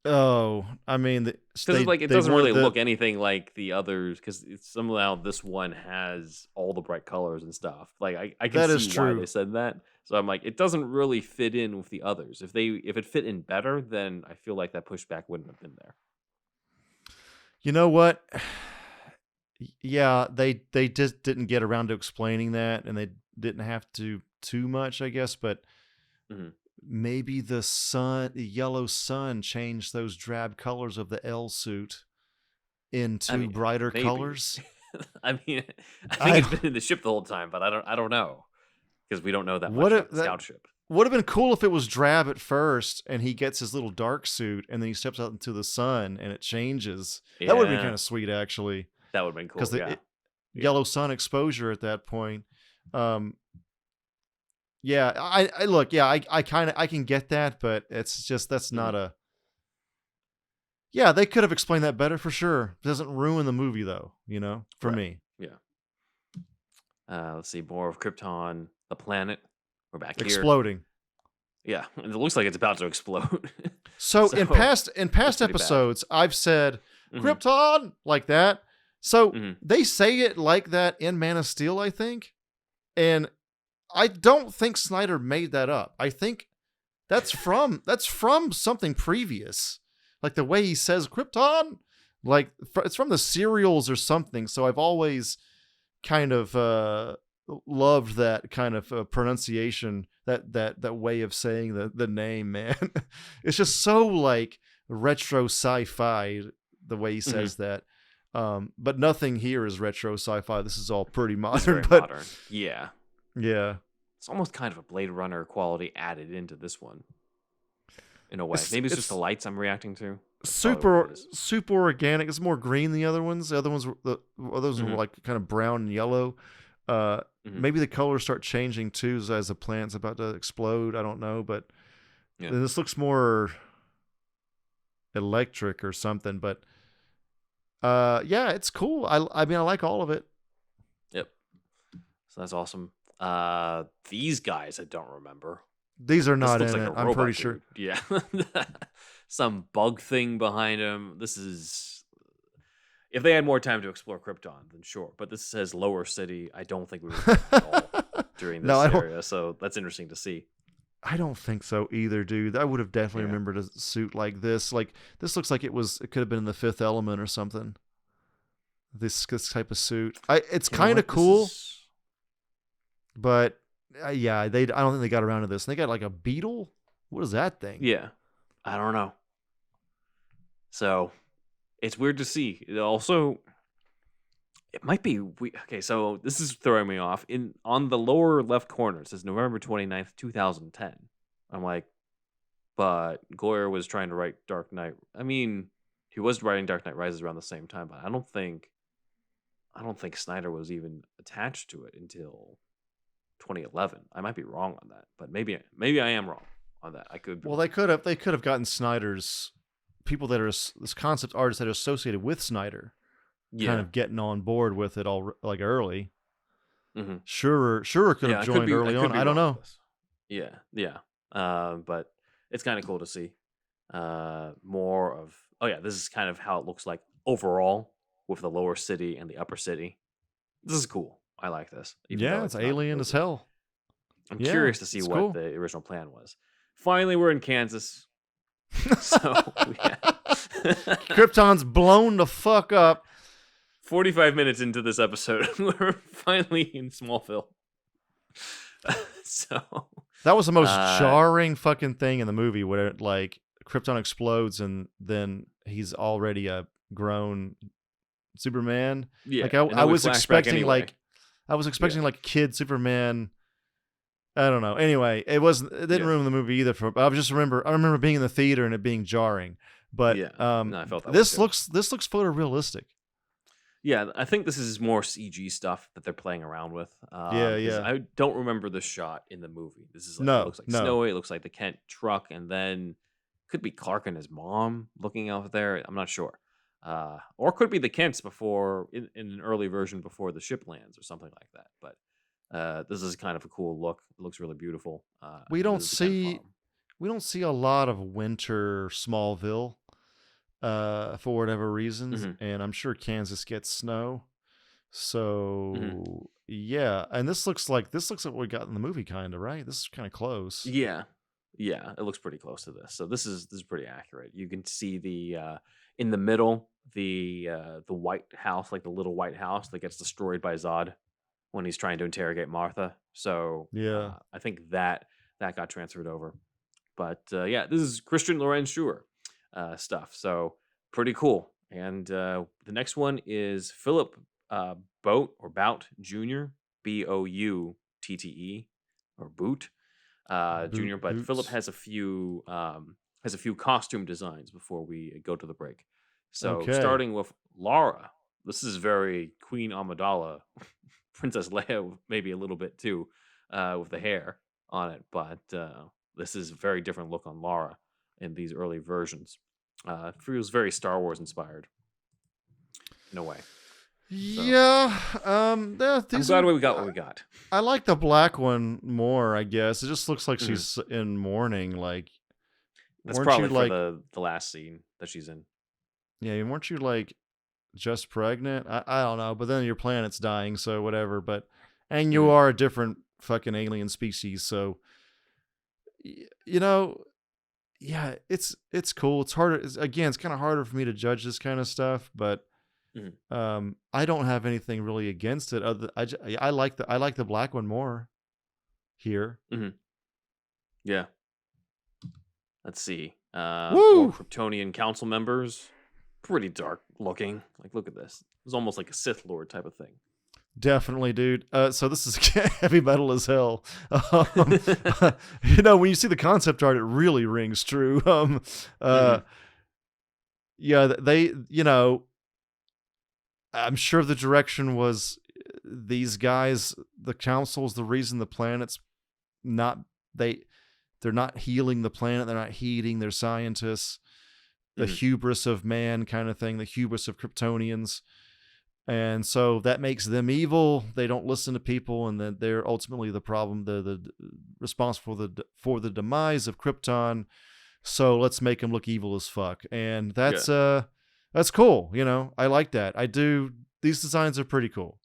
Oh, I mean, because it doesn't really look anything like the others. Because somehow this one has all the bright colors and stuff. Like I can see why they said that. So I'm like, it doesn't really fit in with the others. If it fit in better, then I feel like that pushback wouldn't have been there. You know what? Yeah, they just didn't get around to explaining that, and they didn't have to too much, I guess. But maybe the yellow sun changed those drab colors of the L suit into brighter colors. I mean, I think it's been in the ship the whole time, but I don't know because we don't know that much about the scout ship. Would have been cool if it was drab at first and he gets his little dark suit and then he steps out into the sun and it changes. Yeah. That would have been kind of sweet, actually. That would have been cool. Because the yellow sun exposure at that point. Yeah, I can get that, but it's just that's not a. Yeah, they could have explained that better for sure. It doesn't ruin the movie though, for me. Yeah. Let's see, more of Krypton, the planet. We're back here. Exploding. Yeah, it looks like it's about to explode. so in past episodes, I've said Krypton like that. So they say it like that in Man of Steel, I think, and I don't think Snyder made that up. I think that's from something previous, like the way he says Krypton, like it's from the serials or something. So I've always kind of loved that kind of pronunciation, that way of saying the name, man. It's just so like retro sci-fi the way he says that. But nothing here is retro sci-fi. This is all pretty modern. Modern. Yeah. Yeah. It's almost kind of a Blade Runner quality added into this one. In a way. Maybe it's just the lights I'm reacting to. Super organic. It's more green than the other ones. The other ones were like kind of brown and yellow. Maybe the colors start changing too as the plant's about to explode. I don't know, but this looks more electric or something. But yeah, it's cool. I mean, I like all of it. Yep. So that's awesome. These guys I don't remember. These are not in it. I'm pretty sure. Yeah. Some bug thing behind him. This is. If they had more time to explore Krypton, then sure. But this says Lower City. I don't think we were at all during this area, so that's interesting to see. I don't think so either, dude. I would have definitely remembered a suit like this. Like this looks like it could have been in the Fifth Element or something. This type of suit. It's kind of cool, but I don't think they got around to this. And they got like a beetle. What is that thing? Yeah, I don't know. So. It's weird to see. Also, it might be okay. So this is throwing me off. On the lower left corner, it says November 29th, 2010. I'm like, but Goyer was trying to write Dark Knight. I mean, he was writing Dark Knight Rises around the same time, but I don't think Snyder was even attached to it until 2011. I might be wrong on that, but maybe I am wrong on that. I could. Well, they could have gotten Snyder's. People that are this concept artists that are associated with Snyder, kind of getting on board with it all like early. Scheurer could have joined early on. I don't know. Yeah. But it's kind of cool to see more of. Oh yeah, this is kind of how it looks like overall with the lower city and the upper city. This is cool. I like this. Yeah, it's alien as hell. I'm curious to see what the original plan was. Finally, we're in Kansas. So Krypton's blown the fuck up. 45 minutes into this episode, we're finally in Smallville. So that was the most jarring fucking thing in the movie, where like Krypton explodes and then he's already a grown Superman. Yeah, like I was expecting anyway. Like kid Superman. I don't know. Anyway, it didn't ruin the movie either. I remember being in the theater and it being jarring. But I felt that this looks photorealistic. Yeah, I think this is more CG stuff that they're playing around with. I don't remember the shot in the movie. This is it looks like snowy. It looks like the Kent truck, and then could be Clark and his mom looking out there. I'm not sure. Or could be the Kents before in an early version before the ship lands or something like that. But this is kind of a cool look. It looks really beautiful. We don't see a lot of winter Smallville. For whatever reasons, and I'm sure Kansas gets snow. So yeah, and this looks like what we got in the movie, kind of, right? This is kind of close. Yeah, it looks pretty close to this. So this is pretty accurate. You can see the in the middle the White House, like the little White House that gets destroyed by Zod when he's trying to interrogate Martha. So yeah, I think that got transferred over. But this is Christian Lorenz Scheurer. Stuff. So pretty cool. And the next one is Phillip Boutte Jr. Boutte or Boutte Jr. But Phillip has a few costume designs before we go to the break. So starting with Lara, this is very Queen Amidala, Princess Leia, maybe a little bit too, with the hair on it. But this is a very different look on Lara in these early versions. Feels very Star Wars inspired in a way. Yeah. I'm glad we got what we got. I like the black one more, I guess. It just looks like she's in mourning. Like, that's probably for the last scene that she's in. Yeah, weren't you like just pregnant? I don't know, but then your planet's dying, so whatever. And you are a different fucking alien species, so yeah, it's cool. It's harder. It's kind of harder for me to judge this kind of stuff, but I don't have anything really against it. I like the black one more here. Yeah. Let's see. More Kryptonian council members. Pretty dark looking. Like, look at this. It's almost like a Sith Lord type of thing. Definitely, dude. So this is heavy metal as hell. When you see the concept art, it really rings true. Yeah, they, I'm sure the direction was these guys, the council's the reason the planet's not, they're not healing the planet. They're not heeding their scientists. The hubris of man kind of thing, the hubris of Kryptonians. And so that makes them evil. They don't listen to people, and then they're ultimately the problem, the responsible for the demise of Krypton. So let's make them look evil as fuck. And that's cool. I like that. I do. These designs are pretty cool.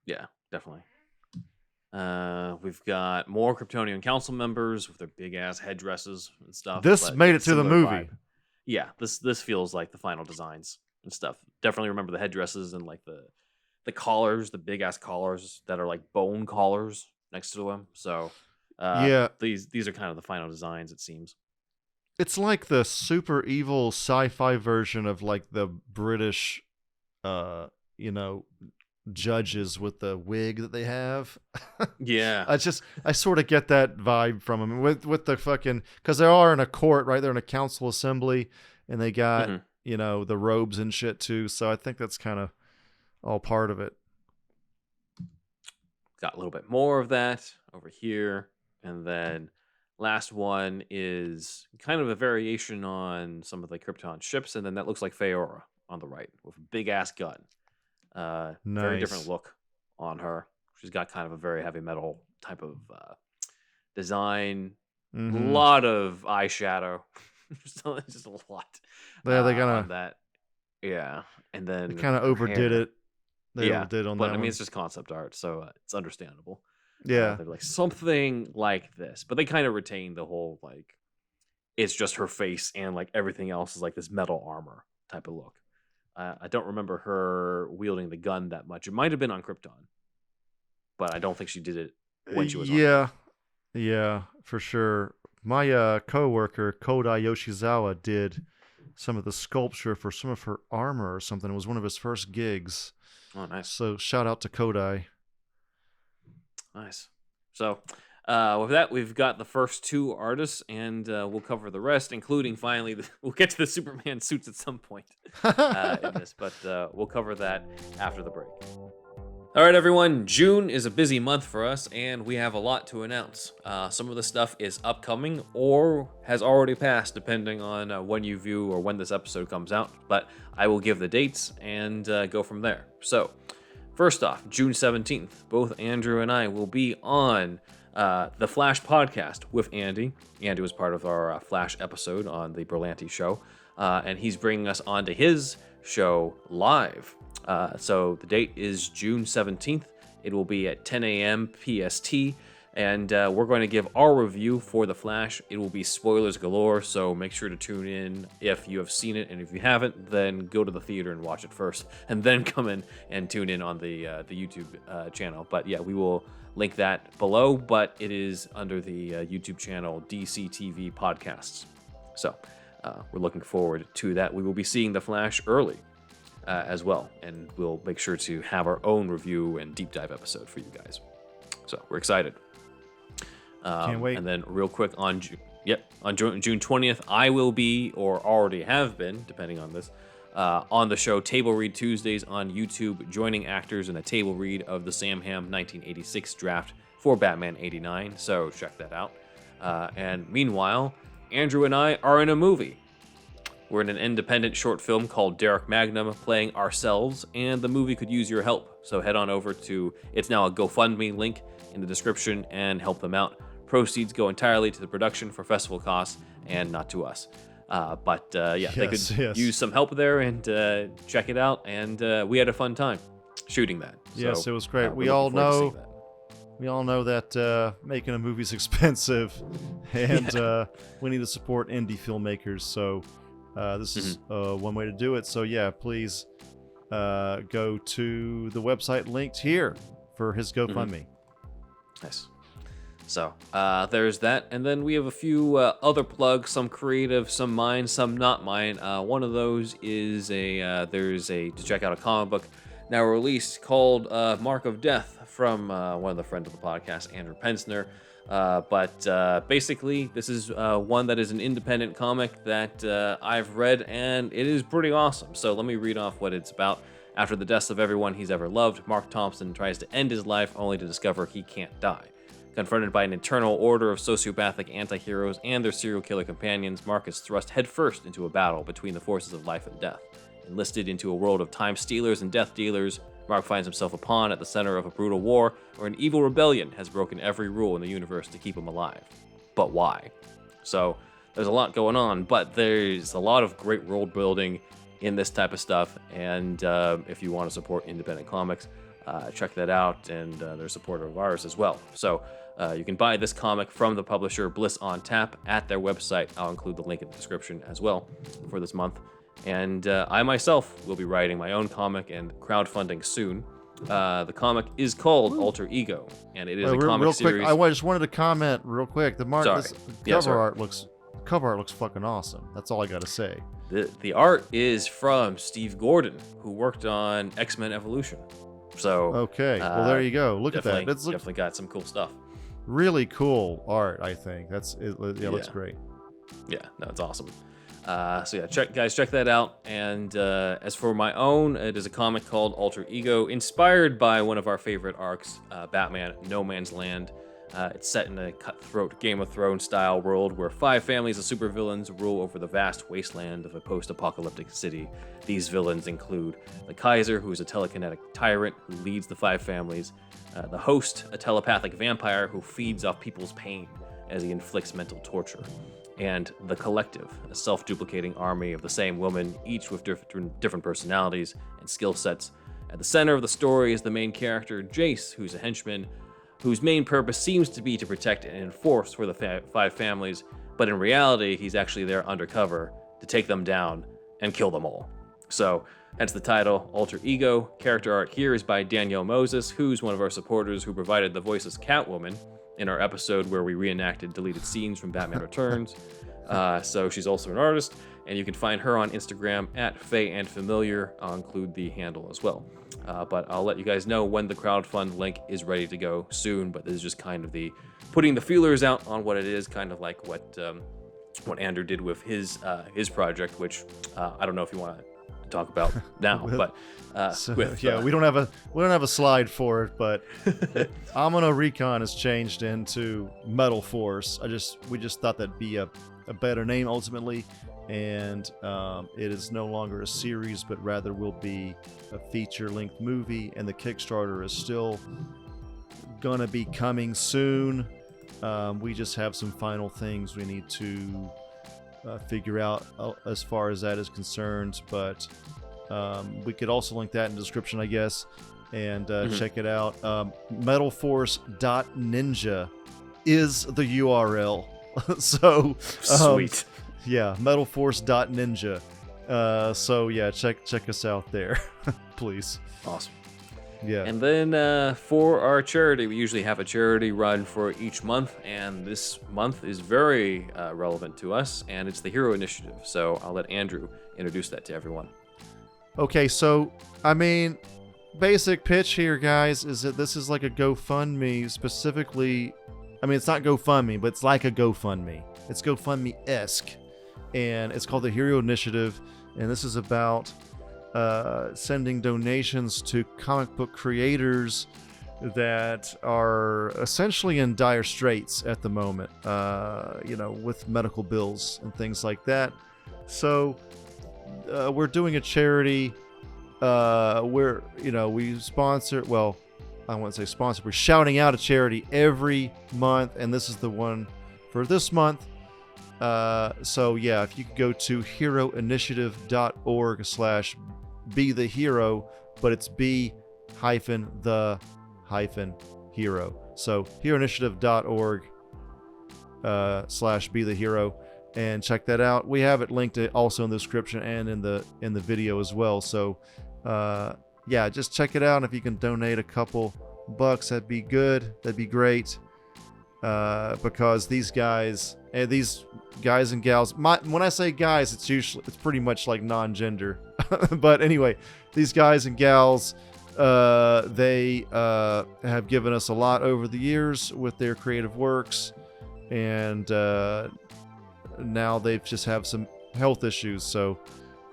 Yeah, definitely. We've got more Kryptonian council members with their big ass headdresses and stuff. This made it to the movie. Vibe. Yeah, this feels like the final designs and stuff. Definitely remember the headdresses and like the collars, the big ass collars that are like bone collars next to them. So these are kind of the final designs, it seems. It's like the super evil sci-fi version of like the British judges with the wig that they have. Yeah. I sort of get that vibe from them with the fucking, because they are in a court, right? They're in a council assembly, and they got the robes and shit too. So I think that's kind of all part of it. Got a little bit more of that over here, and then last one is kind of a variation on some of the Krypton ships, and then that looks like Feora on the right with a big ass gun. Nice. Very different look on her. She's got kind of a very heavy metal type of design. A lot of eyeshadow. just a lot. Yeah, they kind of that. Yeah, and then they kind of overdid it. They overdid on that. But I mean, one. it's just concept art, so it's understandable. Yeah, they're like something like this, but they kind of retain the whole like it's just her face and like everything else is like this metal armor type of look. I don't remember her wielding the gun that much. It might have been on Krypton, but I don't think she did it when she was on Earth. Yeah, for sure. My coworker Kodai Yoshizawa did some of the sculpture for some of her armor or something. It was one of his first gigs. Oh, nice. So shout out to Kodai. Nice. So with that, we've got the first two artists, and we'll cover the rest, including finally, we'll get to the Superman suits at some point in this, but we'll cover that after the break. All right, everyone, June is a busy month for us, and we have a lot to announce. Some of the stuff is upcoming or has already passed, depending on when you view or when this episode comes out, but I will give the dates and go from there. So, first off, June 17th, both Andrew and I will be on the Flash podcast with Andy. Andy was part of our Flash episode on the Berlanti show, and he's bringing us onto his show live. So the date is June 17th. It will be at 10 a.m. PST, and we're going to give our review for The Flash. It will be spoilers galore, so make sure to tune in if you have seen it, and if you haven't, then go to the theater and watch it first, and then come in and tune in on the YouTube channel. But yeah, we will link that below, but it is under the YouTube channel DCTV Podcasts. So we're looking forward to that. We will be seeing The Flash early as well, and we'll make sure to have our own review and deep dive episode for you guys. So we're excited. Can't wait. And then real quick on June 20th, I will be, or already have been, depending on this, on the show Table Read Tuesdays on YouTube, joining actors in a table read of the Sam Hamm 1986 draft for Batman 89. So check that out. And meanwhile, Andrew and I are in a movie. We're in an independent short film called Derek Magnum, playing ourselves, and the movie could use your help. So head on over to, it's now a GoFundMe link in the description, and help them out. Proceeds go entirely to the production for festival costs and not to us. They could use some help there, and check it out. And we had a fun time shooting that. Yes, so, it was great. We all know that making a movie is expensive, and we need to support indie filmmakers. So this is one way to do it. So yeah, please go to the website linked here for his GoFundMe. Nice. So there's that, and then we have a few other plugs, some creative, some mine, some not mine. One of those is to check out a comic book now released called Mark of Death from one of the friends of the podcast, Andrew Pensner. But basically, this is one that is an independent comic that I've read, and it is pretty awesome. So let me read off what it's about. After the deaths of everyone he's ever loved, Mark Thompson tries to end his life only to discover he can't die. Confronted by an internal order of sociopathic anti-heroes and their serial killer companions, Mark is thrust headfirst into a battle between the forces of life and death. Enlisted into a world of time stealers and death dealers, Mark finds himself a pawn at the center of a brutal war where an evil rebellion has broken every rule in the universe to keep him alive. But why? So there's a lot going on, but there's a lot of great world building in this type of stuff, and if you want to support independent comics, check that out, and they're supportive of ours as well. So you can buy this comic from the publisher Bliss on Tap at their website. I'll include the link in the description as well for this month. And I myself will be writing my own comic and crowdfunding soon. The comic is called Alter Ego, and it is a comic series. Quick, I just wanted to comment real quick. Cover art looks fucking awesome. That's all I got to say. The art is from Steve Gordon, who worked on X-Men Evolution. So okay, well there you go. Look at that. It's definitely got some cool stuff. Really cool art, I think. Looks great. Yeah, no, it's awesome. So yeah, check that out. And as for my own, it is a comic called Alter Ego, inspired by one of our favorite arcs, Batman: No Man's Land. It's set in a cutthroat Game of Thrones style world where 5 families of supervillains rule over the vast wasteland of a post-apocalyptic city. These villains include the Kaiser, who is a telekinetic tyrant who leads the 5 families, the Host, a telepathic vampire who feeds off people's pain as he inflicts mental torture, and the Collective, a self-duplicating army of the same woman, each with different personalities and skill sets. At the center of the story is the main character, Jace, who's a henchman, whose main purpose seems to be to protect and enforce for the 5 families, but in reality, he's actually there undercover to take them down and kill them all. So, hence the title, Alter Ego. Character art here is by Danielle Moses, who's one of our supporters who provided the voice as Catwoman in our episode where we reenacted deleted scenes from Batman Returns. So she's also an artist, and you can find her on Instagram at FayAndFamiliar. I'll include the handle as well. But I'll let you guys know when the crowdfund link is ready to go soon, but this is just kind of the putting the feelers out on what it is, kind of like what Andrew did with his project, which I don't know if you want to talk about now, but we don't have a slide for it, but Amino Recon has changed into Metal Force. We just thought that'd be a better name ultimately, and it is no longer a series, but rather will be a feature-length movie, and the Kickstarter is still gonna be coming soon. We just have some final things we need to figure out as far as that is concerned, but we could also link that in the description, I guess, and check it out. Metalforce.ninja is the URL. So sweet. Yeah, metalforce.ninja. So yeah, check us out there, please. Awesome. Yeah. And then for our charity, we usually have a charity run for each month, and this month is very relevant to us, and it's the Hero Initiative. So I'll let Andrew introduce that to everyone. Okay, so I mean, basic pitch here, guys, is that this is like a GoFundMe specifically. I mean, it's not GoFundMe, but it's like a GoFundMe. It's GoFundMe-esque, and it's called the Hero Initiative, and this is about sending donations to comic book creators that are essentially in dire straits at the moment, with medical bills and things like that. So we're doing a charity where, we sponsor, well, I won't say sponsor, we're shouting out a charity every month, and this is the one for this month. So yeah, if you could go to heroinitiative.org/be the hero, but it's be-the-hero. So heroinitiative.org/be the hero, and check that out. We have it linked also in the description and in the video as well. So yeah, just check it out. If you can donate a couple bucks, that'd be good. That'd be great. Because these guys and gals, when I say guys, it's pretty much like non-gender. But anyway, these guys and gals, they have given us a lot over the years with their creative works, and now they just have some health issues, so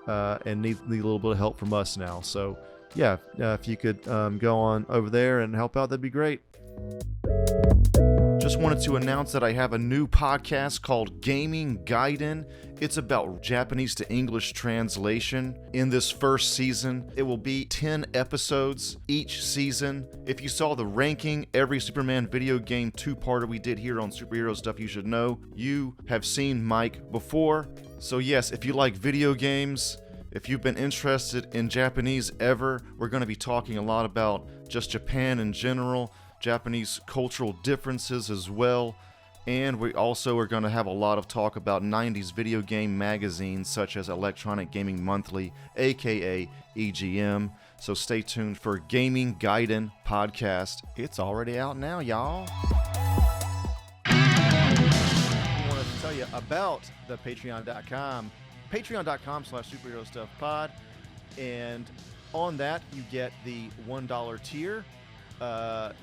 and need a little bit of help from us now. So yeah, if you could go on over there and help out, that'd be great. Just wanted to announce that I have a new podcast called Gaming Gaiden. It's about Japanese to English translation. In this first season, it will be 10 episodes each season. If you saw the ranking, every Superman video game two-parter we did here on Superhero Stuff You Should Know, you have seen Mike before. So yes, if you like video games, if you've been interested in Japanese ever, we're going to be talking a lot about just Japan in general, Japanese cultural differences as well, and we also are going to have a lot of talk about 90s video game magazines such as Electronic Gaming Monthly, aka EGM. So stay tuned for Gaming Gaiden podcast. It's already out now, y'all. I wanted to tell you about the patreon.com, patreon.com/superherostuffpod, and on that you get the $1 tier.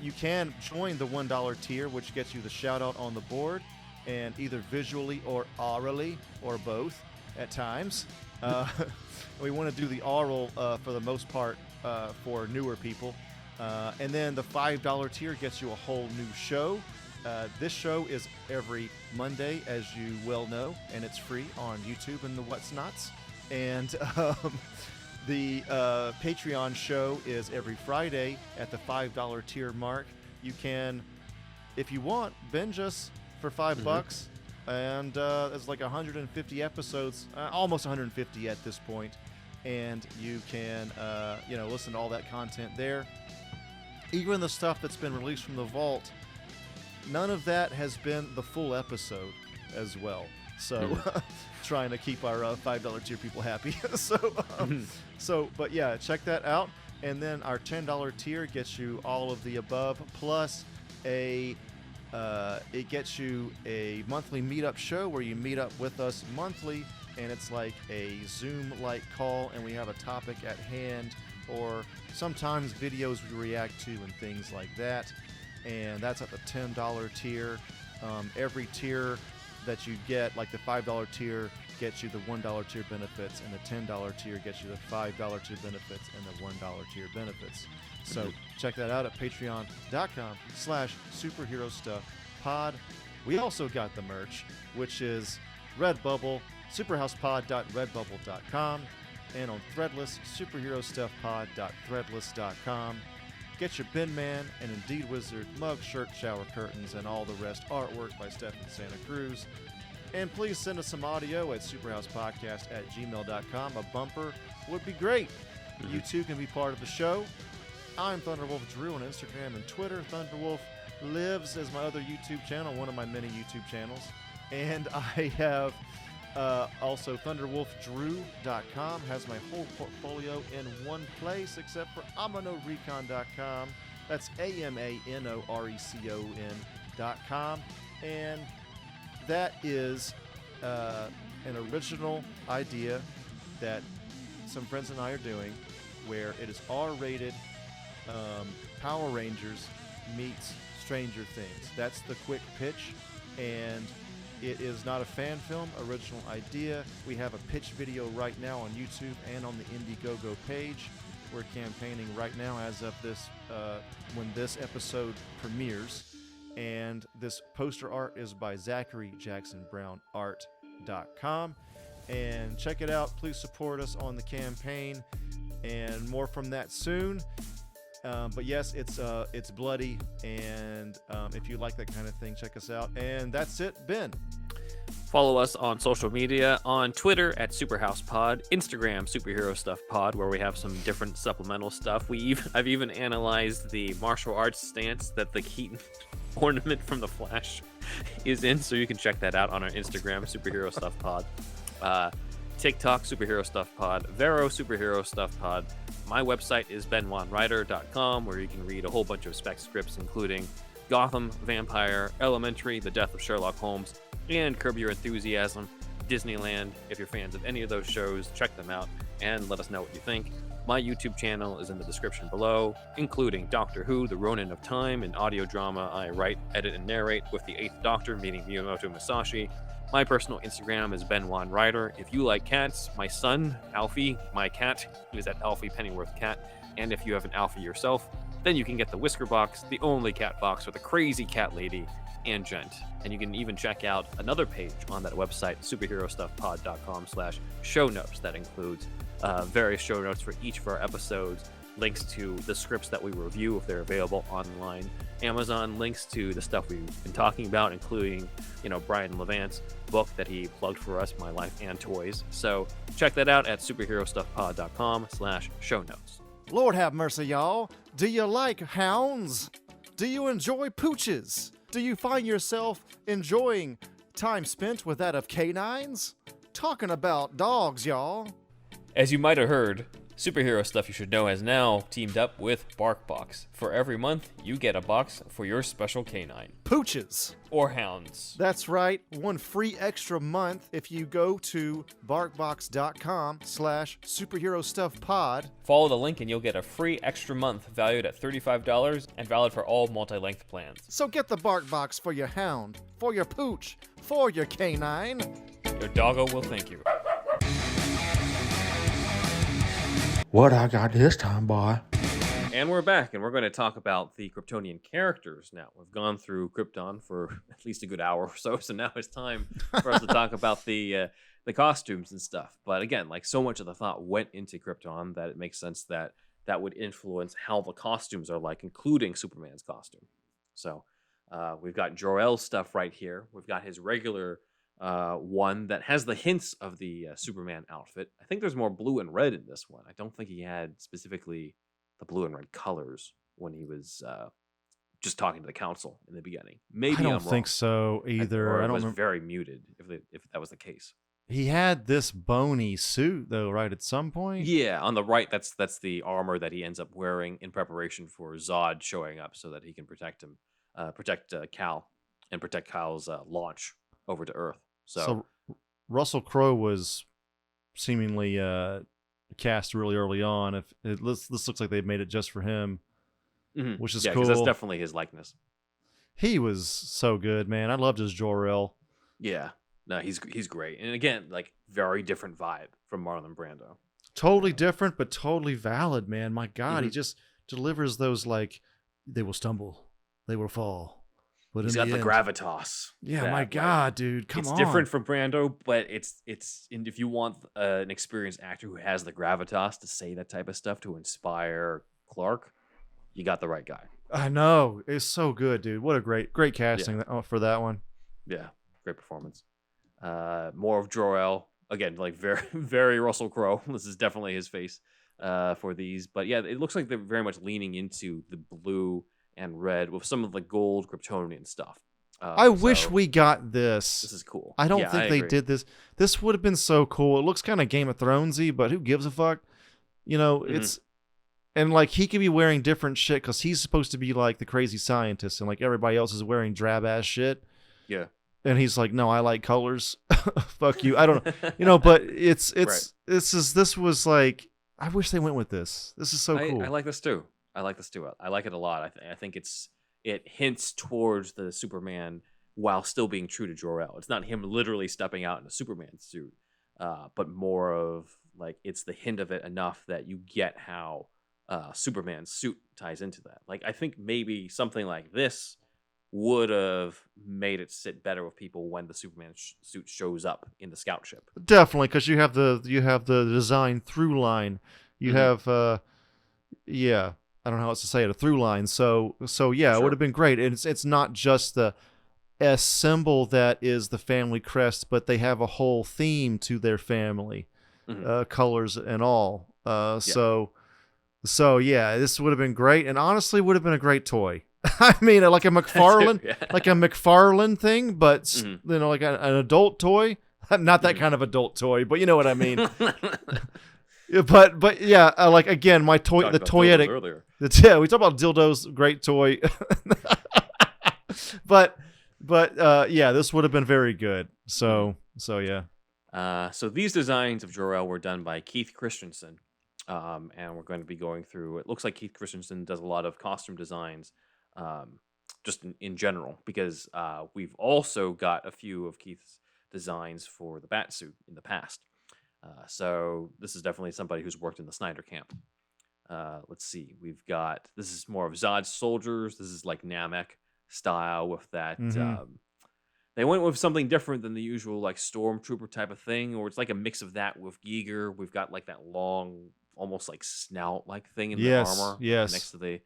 You can join the $1 tier, which gets you the shout out on the board, and either visually or orally, or both at times. We want to do the oral for the most part for newer people. And then the $5 tier gets you a whole new show. This show is every Monday, as you well know, and it's free on YouTube and the What's Nots. And the Patreon show is every Friday at the $5 tier mark. You can, if you want, binge us for $5, and it's like 150 episodes, almost 150 at this point, and you can listen to all that content there. Even the stuff that's been released from the vault, none of that has been the full episode. as well. So trying to keep our $5 tier people happy. But yeah, check that out. And then our $10 tier gets you all of the above, plus it gets you a monthly meetup show where you meet up with us monthly, and it's like a Zoom-like call, and we have a topic at hand, or sometimes videos we react to and things like that. And that's at the $10 tier. Every tier that you get, like the $5 tier gets you the $1 tier benefits, and the $10 tier gets you the $5 tier benefits and the $1 tier benefits. So check that out at patreon.com/superherostuffpod. We also got the merch, which is Redbubble, superhousepod.redbubble.com, and on Threadless, superherostuffpod.threadless.com. Get your Bin Man and Indeed Wizard mug, shirt, shower curtains, and all the rest artwork by Stephen Santa Cruz. And please send us some audio at superhousepodcast@gmail.com. A bumper would be great. You too can be part of the show. I'm Thunderwolf Drew on Instagram and Twitter. Thunderwolf Lives as my other YouTube channel, one of my many YouTube channels. And I have also thunderwolfdrew.com has my whole portfolio in one place except for amanorecon.com. That's AMANORECON.com. And that is an original idea that some friends and I are doing, where it is R-rated Power Rangers meets Stranger Things. That's the quick pitch, and it is not a fan film, original idea. We have a pitch video right now on YouTube and on the Indiegogo page. We're campaigning right now as of this, when this episode premieres. And this poster art is by ZacharyJacksonBrownArt.com. And check it out. Please support us on the campaign, and more from that soon. But yes, it's bloody, and if you like that kind of thing, check us out. And that's it, Ben. Follow us on social media, on Twitter at SuperhousePod, Instagram Superhero Stuff Pod, where we have some different supplemental stuff. I've even analyzed the martial arts stance that the Keaton ornament from The Flash is in, so you can check that out on our Instagram Superhero Stuff Pod, TikTok Superhero Stuff Pod, Vero Superhero Stuff Pod. My website is benwanwriter.com, where you can read a whole bunch of spec scripts, including Gotham, Vampire, Elementary, The Death of Sherlock Holmes, and Curb Your Enthusiasm, Disneyland. If you're fans of any of those shows, check them out and let us know what you think. My YouTube channel is in the description below, including Doctor Who, The Ronin of Time, an audio drama I write, edit, and narrate with the 8th Doctor meeting Miyamoto Musashi. My personal Instagram is benwanwriter. If you like cats, my son, Alfie, my cat, is at Alfie Pennyworth Cat. And if you have an Alfie yourself, then you can get the Whisker Box, the only cat box with a crazy cat lady and gent. And you can even check out another page on that website, superherostuffpod.com/show notes. That includes various show notes for each of our episodes, links to the scripts that we review if they're available online, Amazon links to the stuff we've been talking about, including, Brian Levant's book that he plugged for us, My Life and Toys. So check that out at superherostuffpod.com/show notes. Lord have mercy, y'all. Do you like hounds? Do you enjoy pooches? Do you find yourself enjoying time spent with that of canines? Talking about dogs, y'all. As you might have heard, Superhero Stuff You Should Know has now teamed up with BarkBox. For every month, you get a box for your special canine. Pooches. Or hounds. That's right. One free extra month if you go to barkbox.com/superherostuffpod. Follow the link and you'll get a free extra month valued at $35 and valid for all multi-length plans. So get the BarkBox for your hound, for your pooch, for your canine. Your doggo will thank you. What I got this time, boy? And we're back, and we're going to talk about the Kryptonian characters now. We've gone through Krypton for at least a good hour or so now it's time for us to talk about the costumes and stuff. But again, like, so much of the thought went into Krypton that it makes sense that that would influence how the costumes are like, including Superman's costume. So we've got Jor-El's stuff right here. We've got his regular one that has the hints of the Superman outfit. I think there's more blue and red in this one. I don't think he had specifically the blue and red colors when he was just talking to the council in the beginning. Maybe I don't I'm think wrong. so either. Or I it don't was remember. very muted if that was the case. He had this bony suit though, right? At some point. Yeah, on the right, that's the armor that he ends up wearing in preparation for Zod showing up, so that he can protect him, protect Cal, and protect Cal's launch over to Earth. So Russell Crowe was seemingly cast really early on. If this looks like they made it just for him, which is cool. Because that's definitely his likeness. He was so good, man. I loved his Jor-El. Yeah, no, he's great, and again, like very different vibe from Marlon Brando. Totally different, but totally valid, man. My God, he just delivers those like, they will stumble, they will fall, but he's got the gravitas. Yeah, my God, dude, come on. It's different from Brando, but it's and if you want an experienced actor who has the gravitas to say that type of stuff to inspire Clark, you got the right guy. I know, it's so good, dude. What a great casting for that one. Yeah, great performance. More of Jor-El. Again, like very, very Russell Crowe. This is definitely his face for these. But yeah, it looks like they're very much leaning into the blue and red with some of the gold Kryptonian stuff. I wish we got this. This is cool. I don't think they did this. This would have been so cool. It looks kind of Game of Thronesy, but who gives a fuck? You know, it's... And, like, he could be wearing different shit because he's supposed to be, like, the crazy scientist, and, like, everybody else is wearing drab-ass shit. Yeah. And he's like, no, I like colors. Fuck you. I don't know. You know, but it's Right. This was, like, I wish they went with this. This is so cool. I like this, too. I like it a lot. I think it hints towards the Superman while still being true to Jor-El. It's not him literally stepping out in a Superman suit, but more of, like, it's the hint of it enough that you get how... Superman's suit ties into that. Like, I think maybe something like this would have made it sit better with people when the Superman suit shows up in the scout ship. Definitely, because you have the design through line. You have I don't know how else to say it, a through line. So yeah, sure. It would have been great. And it's not just the S symbol that is the family crest, but they have a whole theme to their family, colors and all. So yeah, this would have been great, and honestly, would have been a great toy. I mean, like a McFarlane thing, but you know, like an adult toy. Not that kind of adult toy, but you know what I mean. but yeah, like again, my toy, the toyetic. Yeah, we talked about dildos. Great toy. but yeah, this would have been very good. So yeah. So these designs of Jor-El were done by Keith Christensen. And we're going to be going through, it looks like Keith Christensen does a lot of costume designs, just in general, because we've also got a few of Keith's designs for the Batsuit in the past. So this is definitely somebody who's worked in the Snyder camp. Let's see, this is more of Zod's soldiers. This is like Namek style with that. They went with something different than the usual, like stormtrooper type of thing, or it's like a mix of that with Giger. We've got like that long, almost like snout like thing in the armor next to the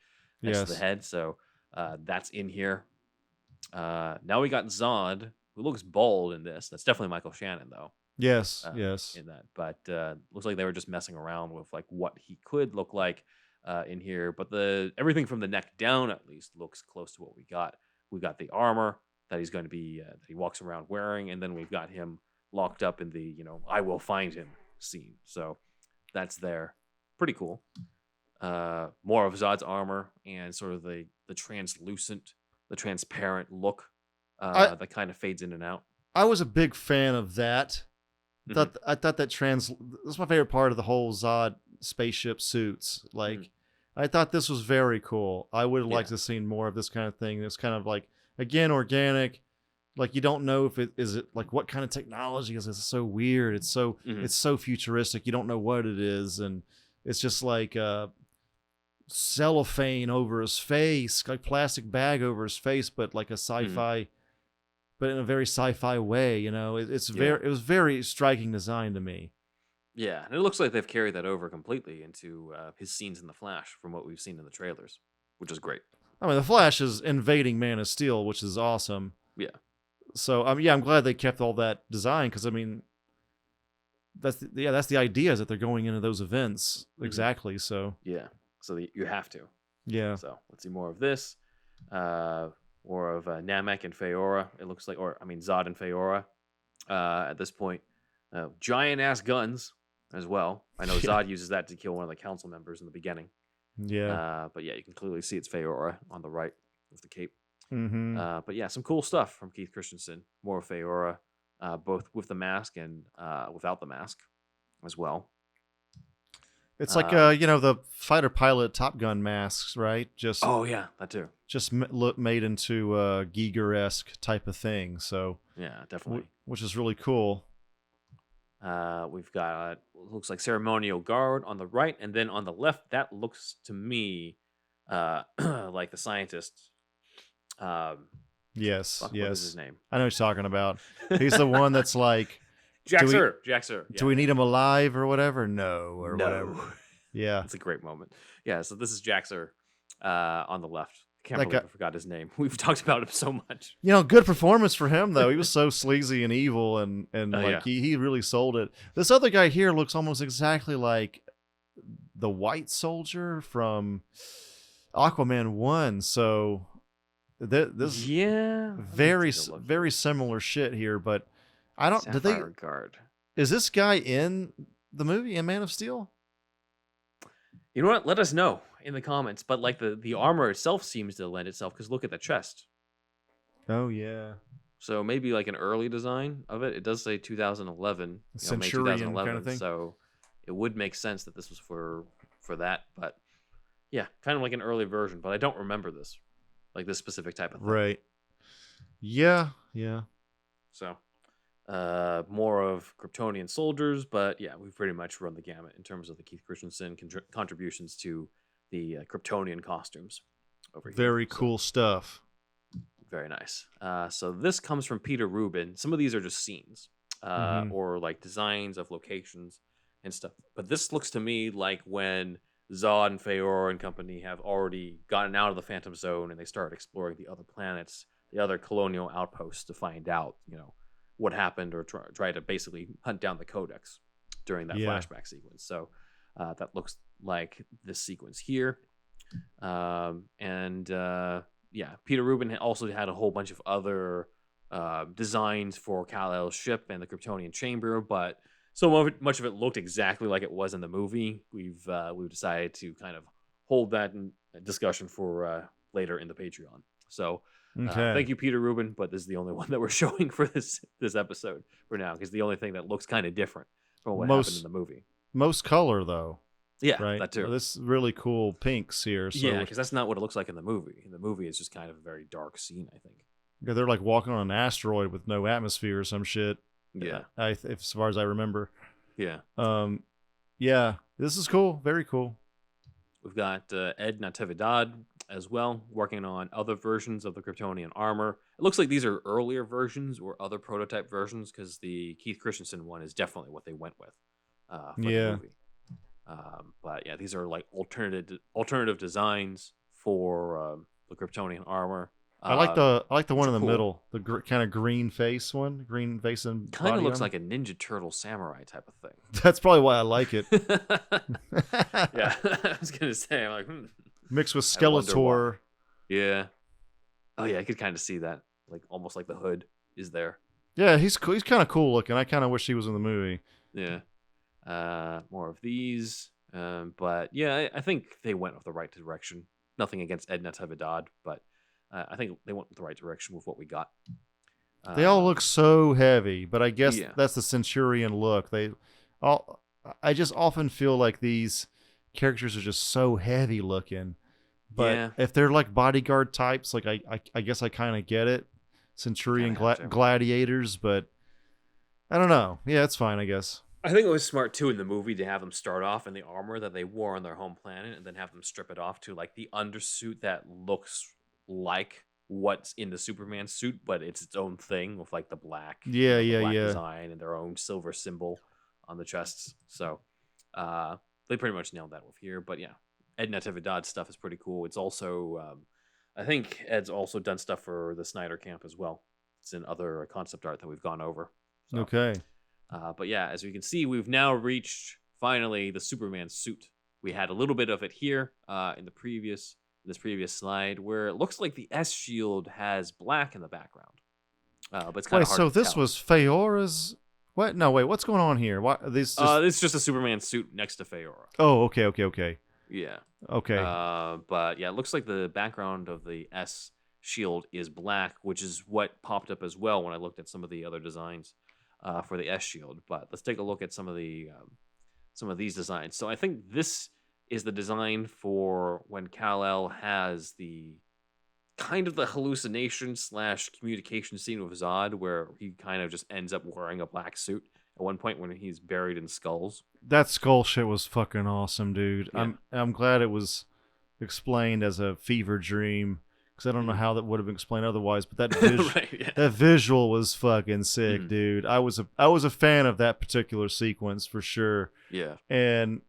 head. So that's in here. Now we got Zod, who looks bald in this. That's definitely Michael Shannon though. Yes. In that, but looks like they were just messing around with like what he could look like in here. But everything from the neck down at least looks close to what we got. We got the armor that he's going to be that he walks around wearing, and then we've got him locked up in the I will find him scene. So that's there. Pretty cool. More of Zod's armor and sort of the translucent, the transparent look that kind of fades in and out. I was a big fan of that. I thought that that's my favorite part of the whole Zod spaceship suits. Like, I thought this was very cool. I would have liked to have seen more of this kind of thing. It's kind of like, again, organic. Like, you don't know if is it like what kind of technology is it? It's so weird. It's so it's so futuristic. You don't know what it is, and it's just like cellophane over his face, like plastic bag over his face, but like a sci-fi, but in a very sci-fi way. You know, it was very striking design to me. Yeah, and it looks like they've carried that over completely into his scenes in The Flash from what we've seen in the trailers, which is great. I mean, The Flash is invading Man of Steel, which is awesome. Yeah. So I'm glad they kept all that design, because I mean, that's the idea, is that they're going into those events exactly. So yeah, so you have to. Yeah. So let's see more of this. More of Namek and Feora. It looks like, or I mean Zod and Feora. At this point, giant ass guns as well. I know Zod uses that to kill one of the council members in the beginning. Yeah. But yeah, you can clearly see it's Feora on the right with the cape. Mm-hmm. But yeah, some cool stuff from Keith Christensen. More of Feora, both with the mask and without the mask as well. It's like the fighter pilot Top Gun masks, right? Just oh yeah, that too. Just made into a Giger-esque type of thing. So yeah, definitely, which is really cool. We've got looks like ceremonial guard on the right, and then on the left, that looks to me like the scientist. Yes. What is his name? I know what you're talking about. He's the one that's like. Jaxer. Yeah. Do we need him alive or whatever? No, or whatever. Yeah. It's a great moment. Yeah, so this is Jaxer on the left. I can't believe I forgot his name. We've talked about him so much. Good performance for him, though. He was so sleazy and evil, and he really sold it. This other guy here looks almost exactly like the White Soldier from Aquaman 1, so this very similar shit here, but I don't. Sapphire Guard. Is this guy in the movie in Man of Steel? You know what? Let us know in the comments. But like the armor itself seems to lend itself because look at the chest. Oh yeah. So maybe like an early design of it. It does say 2011, May 2011. Kind of thing. So it would make sense that this was for that. But yeah, kind of like an early version. But I don't remember this, like this specific type of thing. Right. Yeah. Yeah. So. More of Kryptonian soldiers, but yeah, we've pretty much run the gamut in terms of the Keith Christensen contributions to the Kryptonian costumes over here. Very cool stuff. Very nice. So this comes from Peter Rubin. Some of these are just scenes or like designs of locations and stuff. But this looks to me like when Zod and Feora and company have already gotten out of the Phantom Zone and they start exploring the other planets, the other colonial outposts to find out, what happened or try to basically hunt down the Codex during that flashback sequence. So that looks like this sequence here. Peter Rubin also had a whole bunch of other designs for Kal-El's ship and the Kryptonian chamber, but so much of it looked exactly like it was in the movie. We've decided to kind of hold that in discussion for later in the Patreon. So thank you, Peter Rubin, but this is the only one that we're showing for this episode for now, because the only thing that looks kind of different from what happened in the movie. Most color, though. Yeah, right? that too. Well, this really cool pinks here. So. Yeah, because that's not what it looks like in the movie. In the movie, it's just kind of a very dark scene, I think. Yeah, they're like walking on an asteroid with no atmosphere or some shit. Yeah. As far as I remember. Yeah. Yeah, this is cool. Very cool. We've got Ed Natividad as well, working on other versions of the Kryptonian armor. It looks like these are earlier versions or other prototype versions, because the Keith Christensen one is definitely what they went with for the movie. But yeah, these are like alternative designs for the Kryptonian armor. I like the one in the middle, the kind of green face one, green face and kind of looks like a Ninja Turtle samurai type of thing. That's probably why I like it. Yeah, I was gonna say, I'm like, mixed with Skeletor. Yeah. Oh yeah, I could kind of see that, like almost like the hood is there. Yeah, he's cool. He's kind of cool looking. I kind of wish he was in the movie. Yeah. More of these, but yeah, I think they went with the right direction. Nothing against Ed Natividad, but I think they went with the right direction with what we got. They all look so heavy, but I guess that's the Centurion look. I just often feel like these characters are just so heavy looking. But if they're like bodyguard types, like I guess I kind of get it. Centurion gladiators, but I don't know. Yeah, it's fine, I guess. I think it was smart too in the movie to have them start off in the armor that they wore on their home planet, and then have them strip it off to like the undersuit that looks like what's in the Superman suit, but it's its own thing with like the black, design and their own silver symbol on the chests. So they pretty much nailed that with here. But yeah, Ed Natividad stuff is pretty cool. It's also I think Ed's also done stuff for the Snyder Camp as well. It's in other concept art that we've gone over. So, okay. But yeah, as we can see, we've now reached finally the Superman suit. We had a little bit of it here in the previous this previous slide, where it looks like the S shield has black in the background. But it's kind of hard so to this tell. was Feora's... What? No, wait, what's going on here? Why, this It's just a Superman suit next to Feora. Oh, okay. Yeah. Okay. But yeah, it looks like the background of the S shield is black, which is what popped up as well when I looked at some of the other designs for the S shield. But let's take a look at some of these designs. So I think this is the design for when Kal-El has the kind of the hallucination / communication scene with Zod, where he kind of just ends up wearing a black suit at one point when he's buried in skulls. That skull shit was fucking awesome, dude. Yeah. I'm glad it was explained as a fever dream, because I don't know how that would have been explained otherwise. But that Right, yeah. that visual was fucking sick, dude. I was a fan of that particular sequence for sure. Yeah. And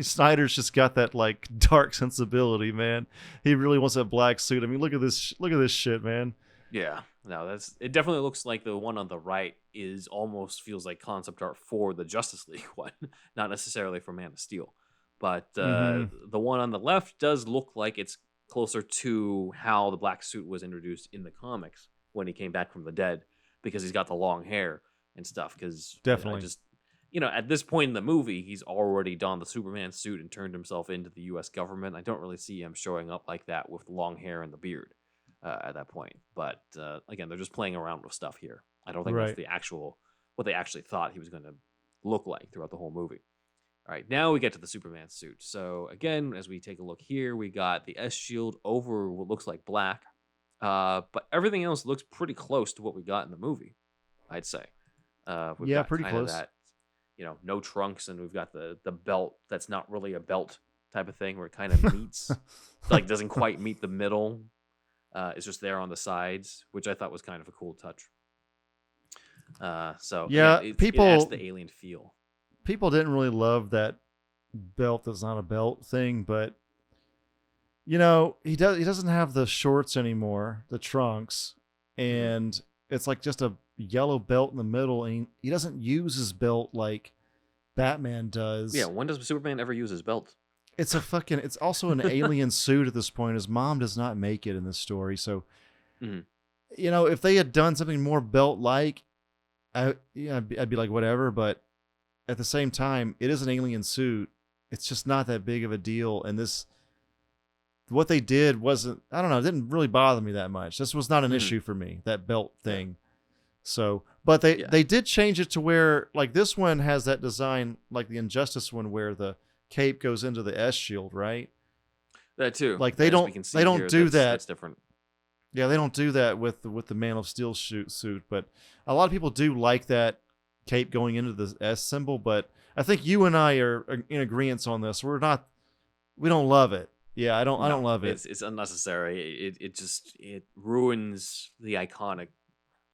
Snyder's just got that like dark sensibility, man. He really wants that black suit. I mean, look at this shit, man. Yeah. No, it definitely looks like the one on the right almost feels like concept art for the Justice League one, not necessarily for Man of Steel. But the one on the left does look like it's closer to how the black suit was introduced in the comics when he came back from the dead, because he's got the long hair and stuff. Because definitely, at this point in the movie, he's already donned the Superman suit and turned himself into the U.S. government. I don't really see him showing up like that with long hair and the beard at that point. But again, they're just playing around with stuff here. I don't think that's what they actually thought he was going to look like throughout the whole movie. All right, now we get to the Superman suit. So again, as we take a look here, we got the S shield over what looks like black, but everything else looks pretty close to what we got in the movie, I'd say. We've got pretty close. That, no trunks, and we've got the belt that's not really a belt type of thing, where it kind of meets, like doesn't quite meet the middle. It's just there on the sides, which I thought was kind of a cool touch. It adds the alien feel. People didn't really love that belt that's not a belt thing, but he doesn't have the shorts anymore, the trunks, and it's like just a yellow belt in the middle, and he doesn't use his belt like Batman does. Yeah, when does Superman ever use his belt? It's also an alien suit at this point. His mom does not make it in this story, so if they had done something more belt-like, I'd be like, whatever, but at the same time, it is an alien suit. It's just not that big of a deal. And what they did wasn't, I don't know, it didn't really bother me that much. This was not an issue for me, that belt thing. So, but they did change it to where, like, this one has that design, like the Injustice one, where the cape goes into the S shield, right? That too. Like they don't do that. That's different. Yeah, they don't do that with the Man of Steel suit, but a lot of people do like that cape going into the S symbol. But I think you and I are in agreement on this. We don't love it. Yeah, I don't love it. It's unnecessary. It ruins the iconic.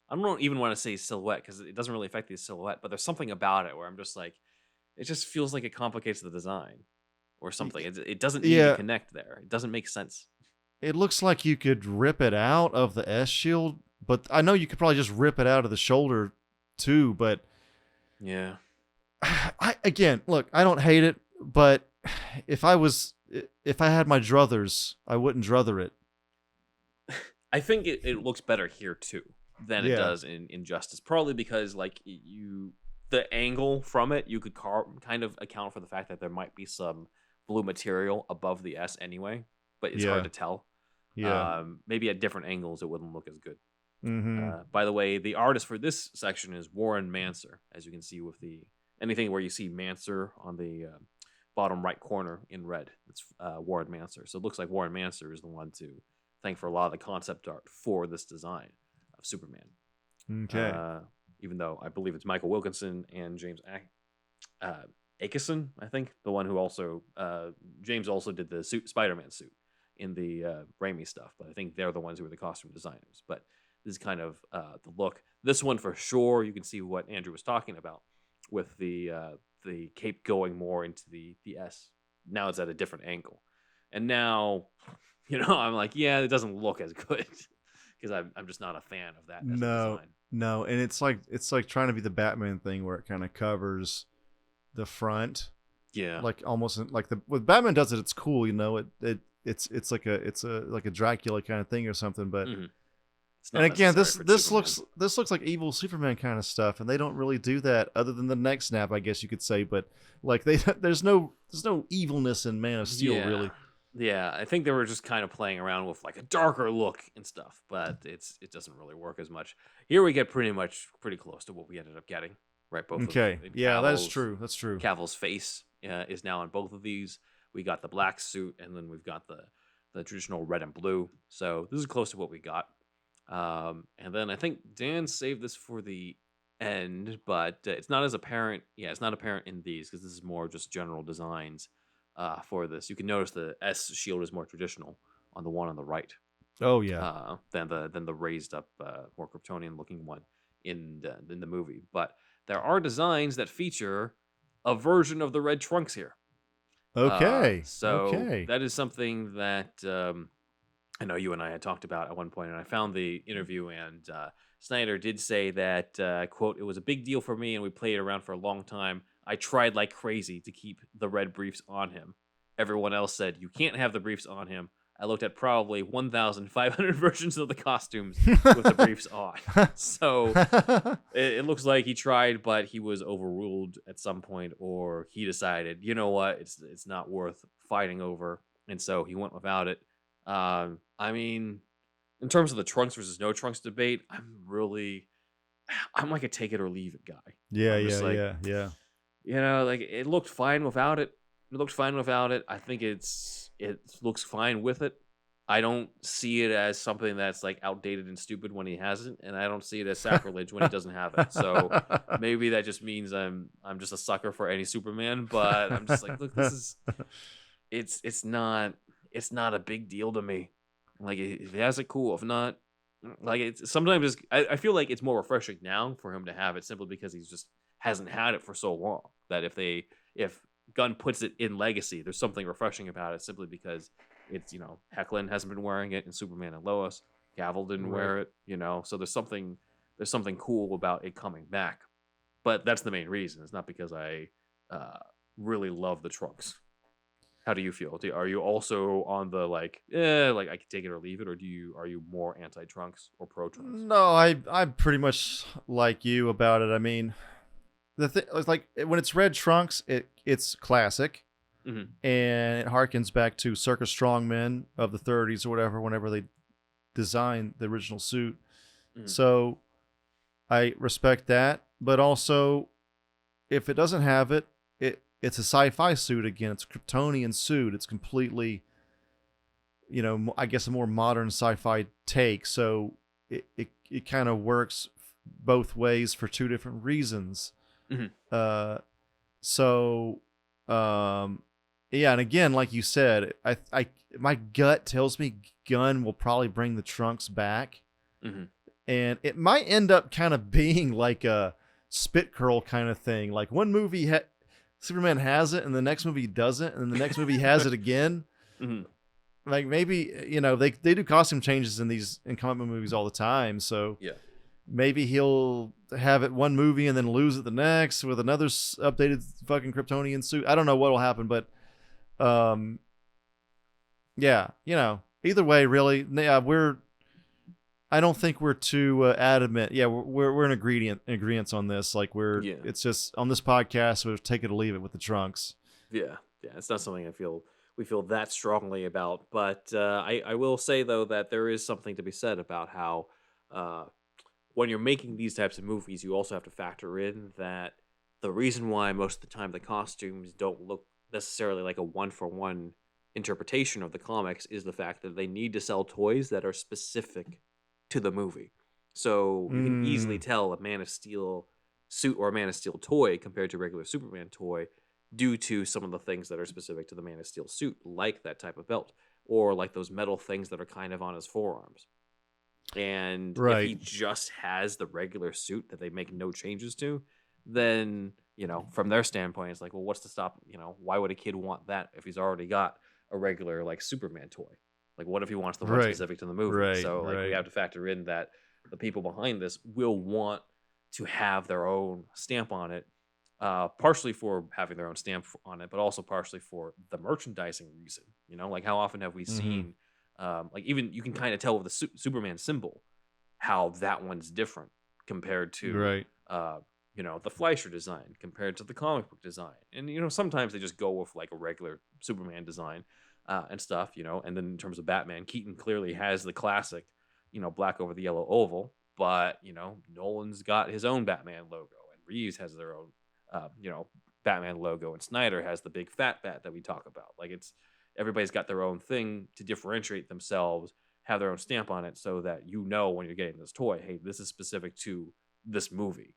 I don't even want to say silhouette, because it doesn't really affect the silhouette, but there's something about it where I'm just like, it just feels like it complicates the design or something. It doesn't need to connect there. It doesn't make sense. It looks like you could rip it out of the S shield, but I know you could probably just rip it out of the shoulder too, but yeah. Look, I don't hate it, but if I had my druthers, I wouldn't druther it. I think it looks better here too than it does in Injustice, probably because like the angle from it, you could kind of account for the fact that there might be some blue material above the S anyway, but it's hard to tell. Yeah. Maybe at different angles it wouldn't look as good. By the way, the artist for this section is Warren Manser, as you can see with anything where you see Manser on the bottom right corner in red. It's Warren Manser. So it looks like Warren Manser is the one to thank for a lot of the concept art for this design of Superman. Okay. Even though I believe it's Michael Wilkinson and James Akeson, I think, the one who also James also did the Spider-Man suit in the Raimi stuff, but I think they're the ones who were the costume designers. But this is kind of the look. This one for sure, you can see what Andrew was talking about with the cape going more into the S. Now it's at a different angle, and now I'm like, yeah, it doesn't look as good because I'm just not a fan of that. No, and it's like trying to be the Batman thing where it kind of covers the front. Yeah, like almost like with Batman does it. It's cool, it it's like a Dracula kind of thing or something. But It's and not again, necessary this for Superman. looks like evil Superman kind of stuff, and they don't really do that other than the neck snap, I guess you could say. But like there's no evilness in Man of Steel really. Yeah, I think they were just kind of playing around with like a darker look and stuff, but it doesn't really work as much. Here we get pretty close to what we ended up getting, right? Both Okay, of yeah, that's true. That's true. Cavill's face is now on both of these. We got the black suit, and then we've got the traditional red and blue. So this is close to what we got. And then I think Dan saved this for the end, but it's not as apparent. Yeah, it's not apparent in these because this is more just general designs. For this, you can notice the S shield is more traditional on the one on the right. Oh yeah. Than the raised up, more Kryptonian looking one in the movie. But there are designs that feature a version of the red trunks here. Okay. So okay. that is something that I know you and I had talked about at one point, and I found the interview, and Snyder did say that, quote, "It was a big deal for me, and we played around for a long time. I tried like crazy to keep the red briefs on him. Everyone else said, you can't have the briefs on him. I looked at probably 1,500 versions of the costumes with the briefs on." So it looks like he tried, but he was overruled at some point, or he decided, you know what, it's not worth fighting over, and so he went without it. I mean, in terms of the trunks versus no trunks debate, I'm like a take it or leave it guy. Yeah, yeah. You know, like it looked fine without it. I think it looks fine with it. I don't see it as something that's like outdated and stupid when he has it, and I don't see it as sacrilege when he doesn't have it. So maybe that just means I'm just a sucker for any Superman. But I'm just like, look, it's not a big deal to me. Like if he has it, cool. If not, like sometimes I feel like it's more refreshing now for him to have it simply because he's just hasn't had it for so long that if Gunn puts it in Legacy, there's something refreshing about it simply because it's, Hecklin hasn't been wearing it, and Superman and Lois, Cavill didn't wear it, so there's something cool about it coming back. But that's the main reason. It's not because I really love the trunks. How do you feel? Are you also on the like I can take it or leave it, or are you more anti trunks or pro trunks? No, I'm pretty much like you about it. I mean, the thing is, like, when it's red trunks, it's classic, and it harkens back to circus strongmen of the 30s or whatever, whenever they designed the original suit. So I respect that, but also if it doesn't have it, it's a sci-fi suit again. It's a Kryptonian suit. It's completely, I guess a more modern sci-fi take. So it kind of works both ways for two different reasons. Yeah, and again, like you said, I my gut tells me Gunn will probably bring the trunks back, and it might end up kind of being like a spit curl kind of thing. Like one movie Superman has it, and the next movie doesn't, and then the next movie has it again. Like maybe they do costume changes in comic book movies all the time, so yeah. Maybe he'll have it one movie and then lose it the next with another updated fucking Kryptonian suit. I don't know what will happen, but yeah, either way, really, yeah, I don't think we're too adamant. Yeah, we're in agreement on this. Like it's just on this podcast, we'll take it or leave it with the trunks. Yeah, it's not something we feel that strongly about. But I will say though that there is something to be said about how when you're making these types of movies, you also have to factor in that the reason why most of the time the costumes don't look necessarily like a one-for-one interpretation of the comics is the fact that they need to sell toys that are specific to the movie. So you can easily tell a Man of Steel suit or a Man of Steel toy compared to a regular Superman toy due to some of the things that are specific to the Man of Steel suit, like that type of belt, or like those metal things that are kind of on his forearms. And if he just has the regular suit that they make no changes to, then, from their standpoint, it's like, well, what's to stop, why would a kid want that if he's already got a regular, like, Superman toy? Like, what if he wants the one specific to the movie? So, we have to factor in that the people behind this will want to have their own stamp on it, partially for having their own stamp on it, but also partially for the merchandising reason. You know, like how often have we seen, like even you can kind of tell with the Superman symbol how that one's different compared to, you know, the Fleischer design compared to the comic book design. And, you know, sometimes they just go with like a regular Superman design and stuff, you know. And then in terms of Batman, Keaton clearly has the classic, you know, black over the yellow oval. But, you know, Nolan's got his own Batman logo, and Reeves has their own, you know, Batman logo, and Snyder has the big fat bat that we talk about. Like, it's everybody's got their own thing to differentiate themselves, have their own stamp on it, so that you know when you're getting this toy, hey, this is specific to this movie.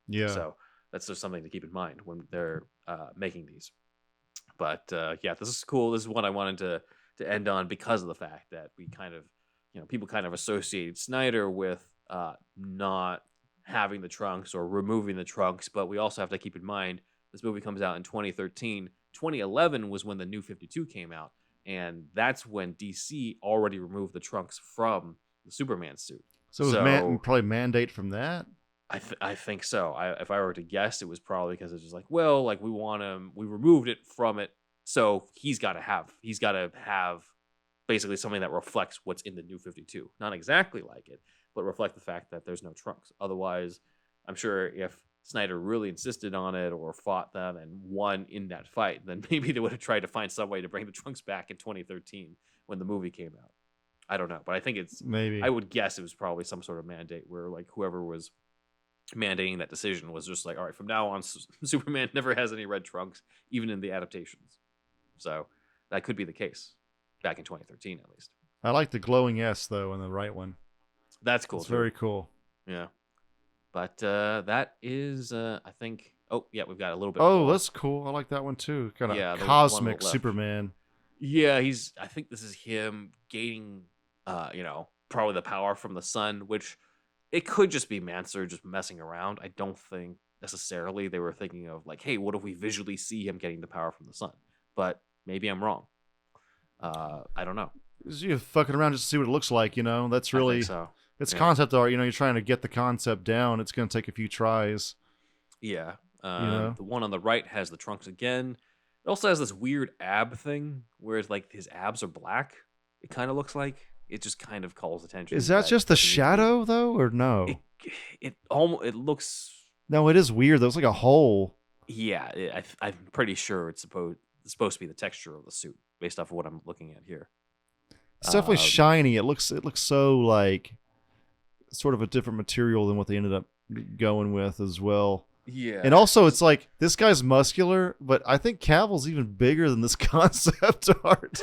Yeah. So that's just something to keep in mind when they're making these. But yeah, this is cool. This is what I wanted to end on because of the fact that we kind of, you know, people kind of associated Snyder with not having the trunks or removing the trunks, but we also have to keep in mind this movie comes out in 2013. 2011 was when the New 52 came out, and that's when DC already removed the trunks from the Superman suit. So it was probably mandate from that? I think so. If I were to guess, it was probably because it's just like, well, like we removed it from it, so he's got to have basically something that reflects what's in the New 52. Not exactly like it, but reflect the fact that there's no trunks. Otherwise, I'm sure if Snyder really insisted on it or fought them and won in that fight, then maybe they would have tried to find some way to bring the trunks back in 2013 when the movie came out. I don't know, but I think it's maybe. I would guess it was probably some sort of mandate where like whoever was mandating that decision was just like, all right, from now on, Superman never has any red trunks, even in the adaptations. So that could be the case back in 2013, at least. I like the glowing S though in the right one. That's cool. It's very cool. Yeah. But that is, I think. Oh, yeah, we've got a little bit. Oh, more. That's cool. I like that one too. Kind of cosmic Superman. Yeah, I think this is him gaining, you know, probably the power from the sun, which it could just be Manser just messing around. I don't think necessarily they were thinking of like, hey, what if we visually see him getting the power from the sun? But maybe I'm wrong. I don't know. You're fucking around just to see what it looks like, you know. That's really. I think so. It's concept art, you know. You're trying to get the concept down. It's going to take a few tries. Yeah. The one on the right has the trunks again. It also has this weird ab thing, where it's like his abs are black. It kind of looks like it just kind of calls attention. Is that just the shadow though, or no? It looks. No, it is weird. Though. It's like a hole. Yeah, I'm pretty sure it's supposed to be the texture of the suit, based off of what I'm looking at here. It's definitely shiny. It looks so like sort of a different material than what they ended up going with as well. Yeah. And also it's like this guy's muscular, but I think Cavill's even bigger than this concept art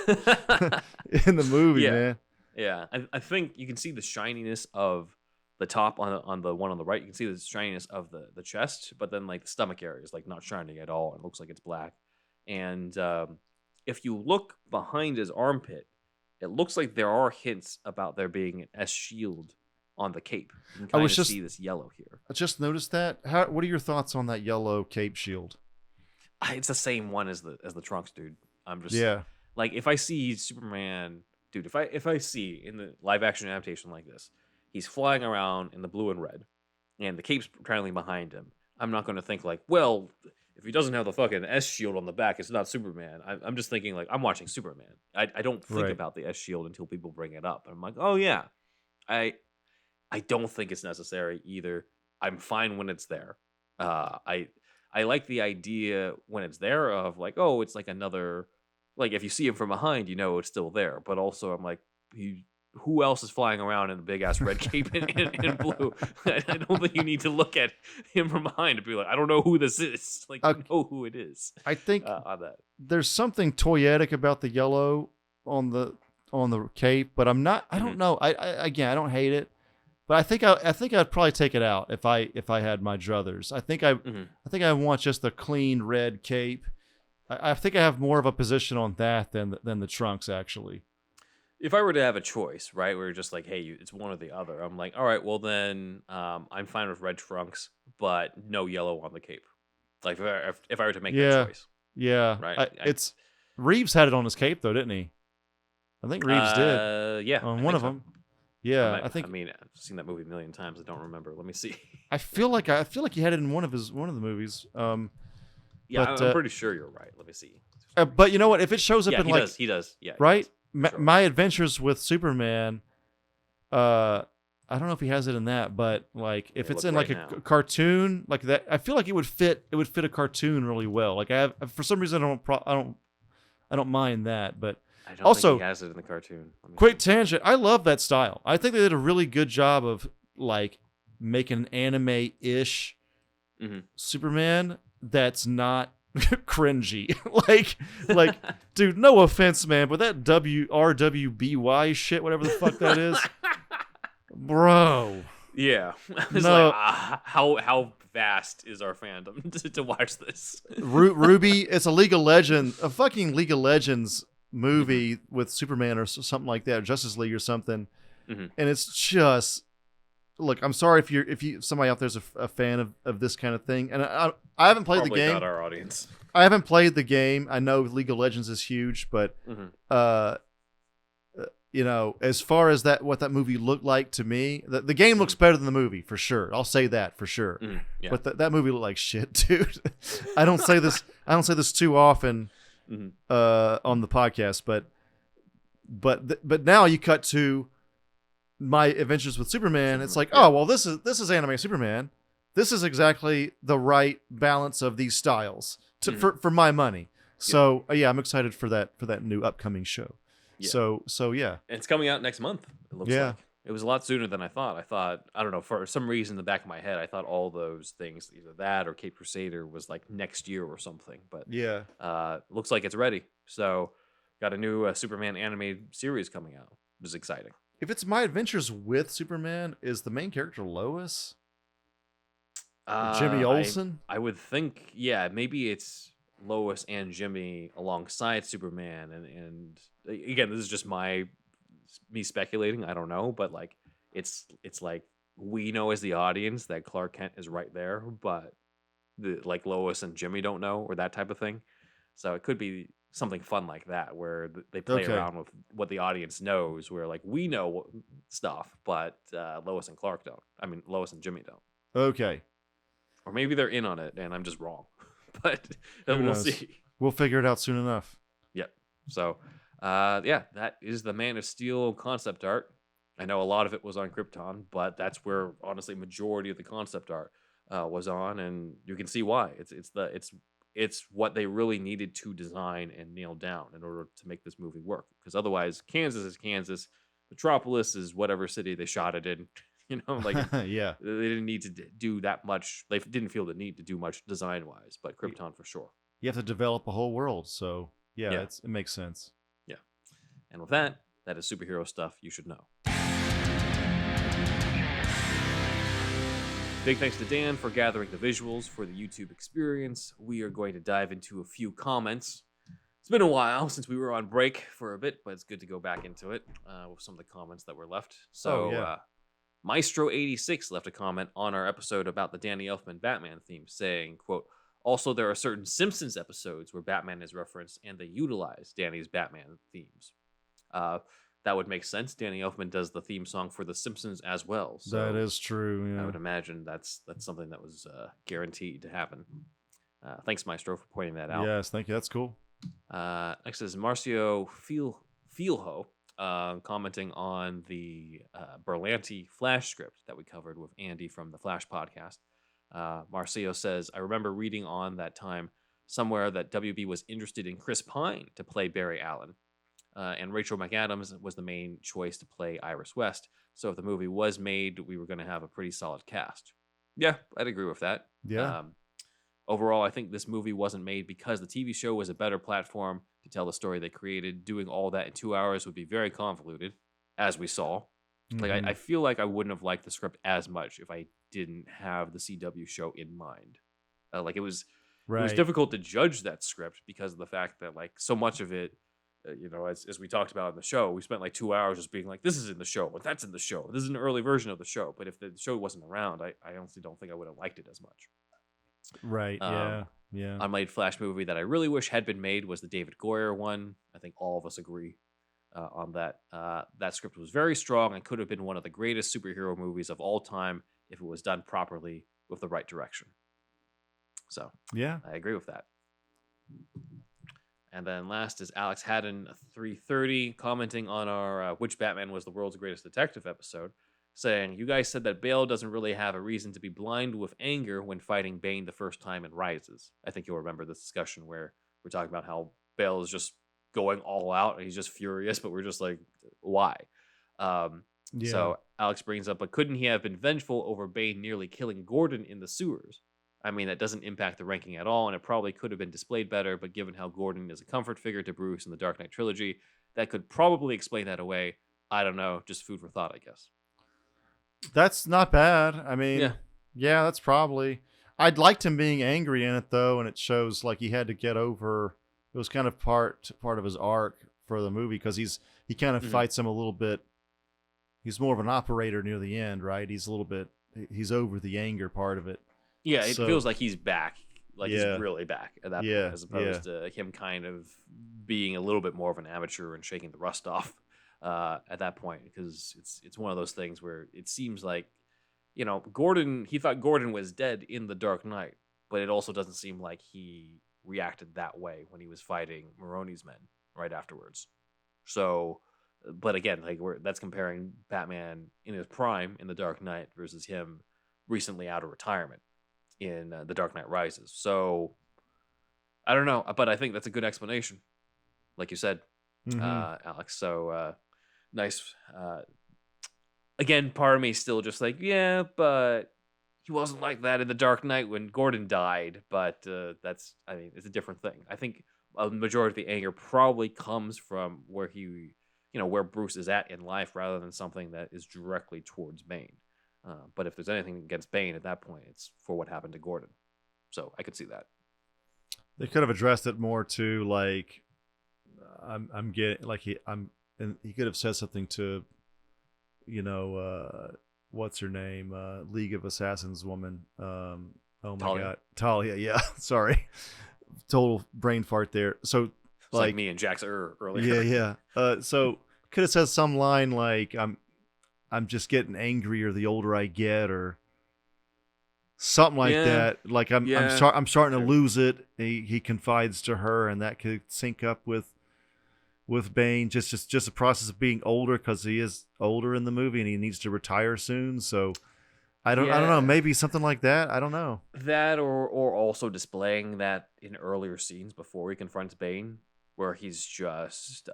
in the movie, man. Yeah. I think you can see the shininess of the top on the one on the right. You can see the shininess of the chest, but then like the stomach area is like not shining at all. It looks like it's black. And if you look behind his armpit, it looks like there are hints about there being an S shield on the cape. You can kind of see this yellow here. I just noticed that. What are your thoughts on that yellow cape shield? It's the same one as the trunks, dude. I'm just like, if I see Superman, dude, if I see in the live action adaptation like this, he's flying around in the blue and red, and the cape's trailing behind him, I'm not going to think like, well, if he doesn't have the fucking S shield on the back, it's not Superman. I'm just thinking like, I'm watching Superman. I don't think about the S shield until people bring it up. And I'm like, oh yeah. I don't think it's necessary either. I'm fine when it's there. I like the idea when it's there of like, oh, it's like another, like if you see him from behind, you know it's still there. But also I'm like, who else is flying around in a big ass red cape in blue? I don't think you need to look at him from behind and be like, I don't know who this is. Like, you know who it is. I think on that. There's something toyetic about the yellow on the cape, but I'm not. I don't know. I don't hate it, but I think I'd probably take it out if I had my druthers. I think I want just the clean red cape. I think I have more of a position on that than the trunks actually. If I were to have a choice, right, where you're just like, hey, it's one or the other, I'm like, all right, well then, I'm fine with red trunks, but no yellow on the cape. Like if I were to make that choice, right. It's Reeves had it on his cape though, didn't he? I think Reeves did. Yeah, on one of them. Yeah, I mean, I've seen that movie a million times. I don't remember. Let me see. I feel like he had it in one of the movies. Yeah, I'm pretty sure you're right. Let me see. But you know what? If it shows up in like he does. Yeah, right. Sure. My Adventures with Superman. I don't know if he has it in that, but like if it's in like a cartoon like that, I feel like it would fit. It would fit a cartoon really well. Like for some reason I don't mind that, but I don't also think he has it in the cartoon. Quick tangent. I love that style. I think they did a really good job of like making an anime-ish Superman that's not cringy. like, dude, no offense, man, but that RWBY shit, whatever the fuck that is, bro. Yeah, it's like how vast is our fandom to watch this? Ruby, it's a fucking League of Legends movie with Superman or something like that, or Justice League or something, and it's just. Look, I'm sorry if somebody out there's a fan of this kind of thing, and I haven't played Probably the game. Not our audience. I haven't played the game. I know League of Legends is huge, but you know, as far as what that movie looked like to me, the game looks better than the movie for sure. I'll say that for sure. Yeah. But that movie looked like shit, dude. I don't say this too often on the podcast, but now you cut to My Adventures with Superman. It's like, oh well, this is anime Superman. This is exactly the right balance of these styles for my money. So yeah, I'm excited for that new upcoming show. Yeah. So yeah, and it's coming out next month. It looks like it was a lot sooner than I thought. I don't know, for some reason in the back of my head, I thought all those things, either that or Cape Crusader, was like next year or something. But yeah, looks like it's ready. So got a new Superman animated series coming out, which is exciting. If it's My Adventures with Superman, is the main character Lois? Jimmy Olsen? I would think, yeah, maybe it's Lois and Jimmy alongside Superman, and again, this is just me speculating. I don't know, but like it's like we know as the audience that Clark Kent is right there, but like Lois and Jimmy don't know, or that type of thing. So it could be something fun like that, where they play around with what the audience knows, where like we know stuff, but Lois and Clark don't. I mean, Lois and Jimmy don't. Okay. Or maybe they're in on it and I'm just wrong. But we'll see. We'll figure it out soon enough. Yep. So, yeah, that is the Man of Steel concept art. I know a lot of it was on Krypton, but that's where honestly majority of the concept art was on, and you can see why. It's what they really needed to design and nail down in order to make this movie work. Because otherwise, Kansas is Kansas, Metropolis is whatever city they shot it in. You know, like yeah, they didn't need to do that much. They didn't feel the need to do much design wise, but Krypton for sure. You have to develop a whole world, so yeah. It makes sense. Yeah, and with that is superhero stuff you should know. Big thanks to Dan for gathering the visuals for the YouTube experience. We are going to dive into a few comments. It's been a while since we were on break for a bit, but it's good to go back into it with some of the comments that were left. So, Maestro86 left a comment on our episode about the Danny Elfman Batman theme, saying, quote, also, there are certain Simpsons episodes where Batman is referenced and they utilize Danny's Batman themes. That would make sense. Danny Elfman does the theme song for The Simpsons as well. So that is true. Yeah. I would imagine that's something that was guaranteed to happen. Thanks, Maestro, for pointing that out. Yes, thank you. That's cool. Next is Marcio Feelho. Commenting on the Berlanti Flash script that we covered with Andy from the Flash podcast. Marcio says, I remember reading on that time somewhere that WB was interested in Chris Pine to play Barry Allen. And Rachel McAdams was the main choice to play Iris West. So if the movie was made, we were going to have a pretty solid cast. Yeah, I'd agree with that. Yeah. Overall, I think this movie wasn't made because the TV show was a better platform to tell the story they created. Doing all that in 2 hours would be very convoluted, as we saw. Mm-hmm. Like I feel like I wouldn't have liked the script as much if I didn't have the CW show in mind. It was difficult to judge that script because of the fact that like so much of it, as we talked about in the show, we spent like 2 hours just being like, this is in the show, but that's in the show. This is an early version of the show. But if the show wasn't around, I honestly don't think I would have liked it as much. Right. Yeah. Unmade Flash movie that I really wish had been made was the David Goyer one. I think all of us agree on that. That script was very strong and could have been one of the greatest superhero movies of all time if it was done properly with the right direction. So yeah, I agree with that. And then last is Alex Haddon 330 commenting on our Which Batman Was the World's Greatest Detective episode, saying, you guys said that Bale doesn't really have a reason to be blind with anger when fighting Bane the first time in Rises. I think you'll remember this discussion where we're talking about how Bale is just going all out and he's just furious, but we're just like, why? So Alex brings up, but couldn't he have been vengeful over Bane nearly killing Gordon in the sewers? I mean, that doesn't impact the ranking at all, and it probably could have been displayed better, but given how Gordon is a comfort figure to Bruce in the Dark Knight trilogy, that could probably explain that away. I don't know, just food for thought, I guess. That's not bad. I mean, yeah, that's probably... I'd liked him being angry in it, though, and it shows like he had to get over... It was kind of part of his arc for the movie, because he kind of fights him a little bit. He's more of an operator near the end, right? He's over the anger part of it. Yeah, it feels like he's back. Like he's really back at that point, as opposed to him kind of being a little bit more of an amateur and shaking the rust off at that point. Because it's one of those things where it seems like, he thought Gordon was dead in The Dark Knight, but it also doesn't seem like he reacted that way when he was fighting Maroni's men right afterwards. So, but again, like that's comparing Batman in his prime in The Dark Knight versus him recently out of retirement in The Dark Knight Rises. So I don't know, but I think that's a good explanation, like you said, Alex. So nice. Again, part of me still just like, yeah, but he wasn't like that in The Dark Knight when Gordon died. But it's a different thing. I think a majority of the anger probably comes from where where Bruce is at in life, rather than something that is directly towards Bane. But if there's anything against Bane at that point, it's for what happened to Gordon. So I could see that. They could have addressed it more to like, I'm getting like and he could have said something to, what's her name, League of Assassins woman. Oh my God, Talia. Yeah, sorry, total brain fart there. So it's like me and Jax earlier. Yeah. So could have said some line like, I'm just getting angrier the older I get, or something like that. Like I'm starting to lose it. He confides to her, and that could sync up with Bane. Just a process of being older, because he is older in the movie and he needs to retire soon. So I don't know. Maybe something like that. I don't know. That or also displaying that in earlier scenes before he confronts Bane, where he's just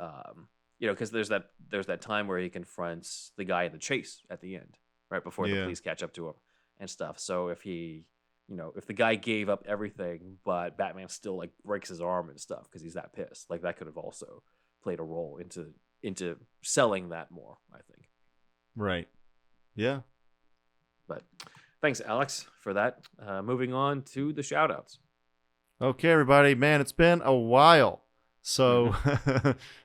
because there's that time where he confronts the guy in the chase at the end, right before the police catch up to him and stuff. So if he, if the guy gave up everything, but Batman still like breaks his arm and stuff because he's that pissed, like that could have also played a role into selling that more, I think. Right. Yeah. But thanks, Alex, for that. Moving on to the shoutouts. Okay, everybody, man, it's been a while. So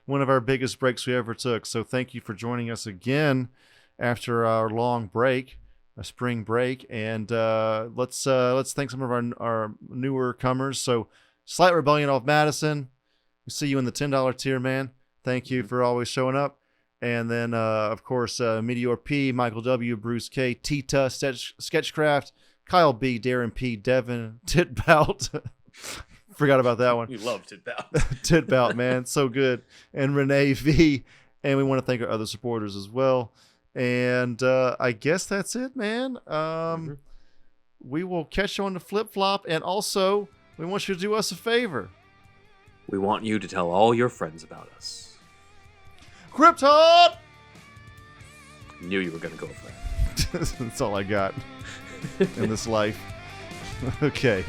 one of our biggest breaks we ever took. So thank you for joining us again after our long break, a spring break. And let's thank some of our newer comers. So Slight Rebellion off Madison. We see you in the $10 tier, man. Thank you for always showing up. And then, of course, Meteor P, Michael W, Bruce K, Tita, Sketchcraft, Kyle B, Darren P, Devin, Titbout. Forgot about that one. We love Titbout. Titbout, man. So good. And Renee V. And we want to thank our other supporters as well. And I guess that's it, man. We will catch you on the flip-flop. And also, we want you to do us a favor. We want you to tell all your friends about us. Krypton! Knew you were going to go for that. That's all I got in this life. Okay.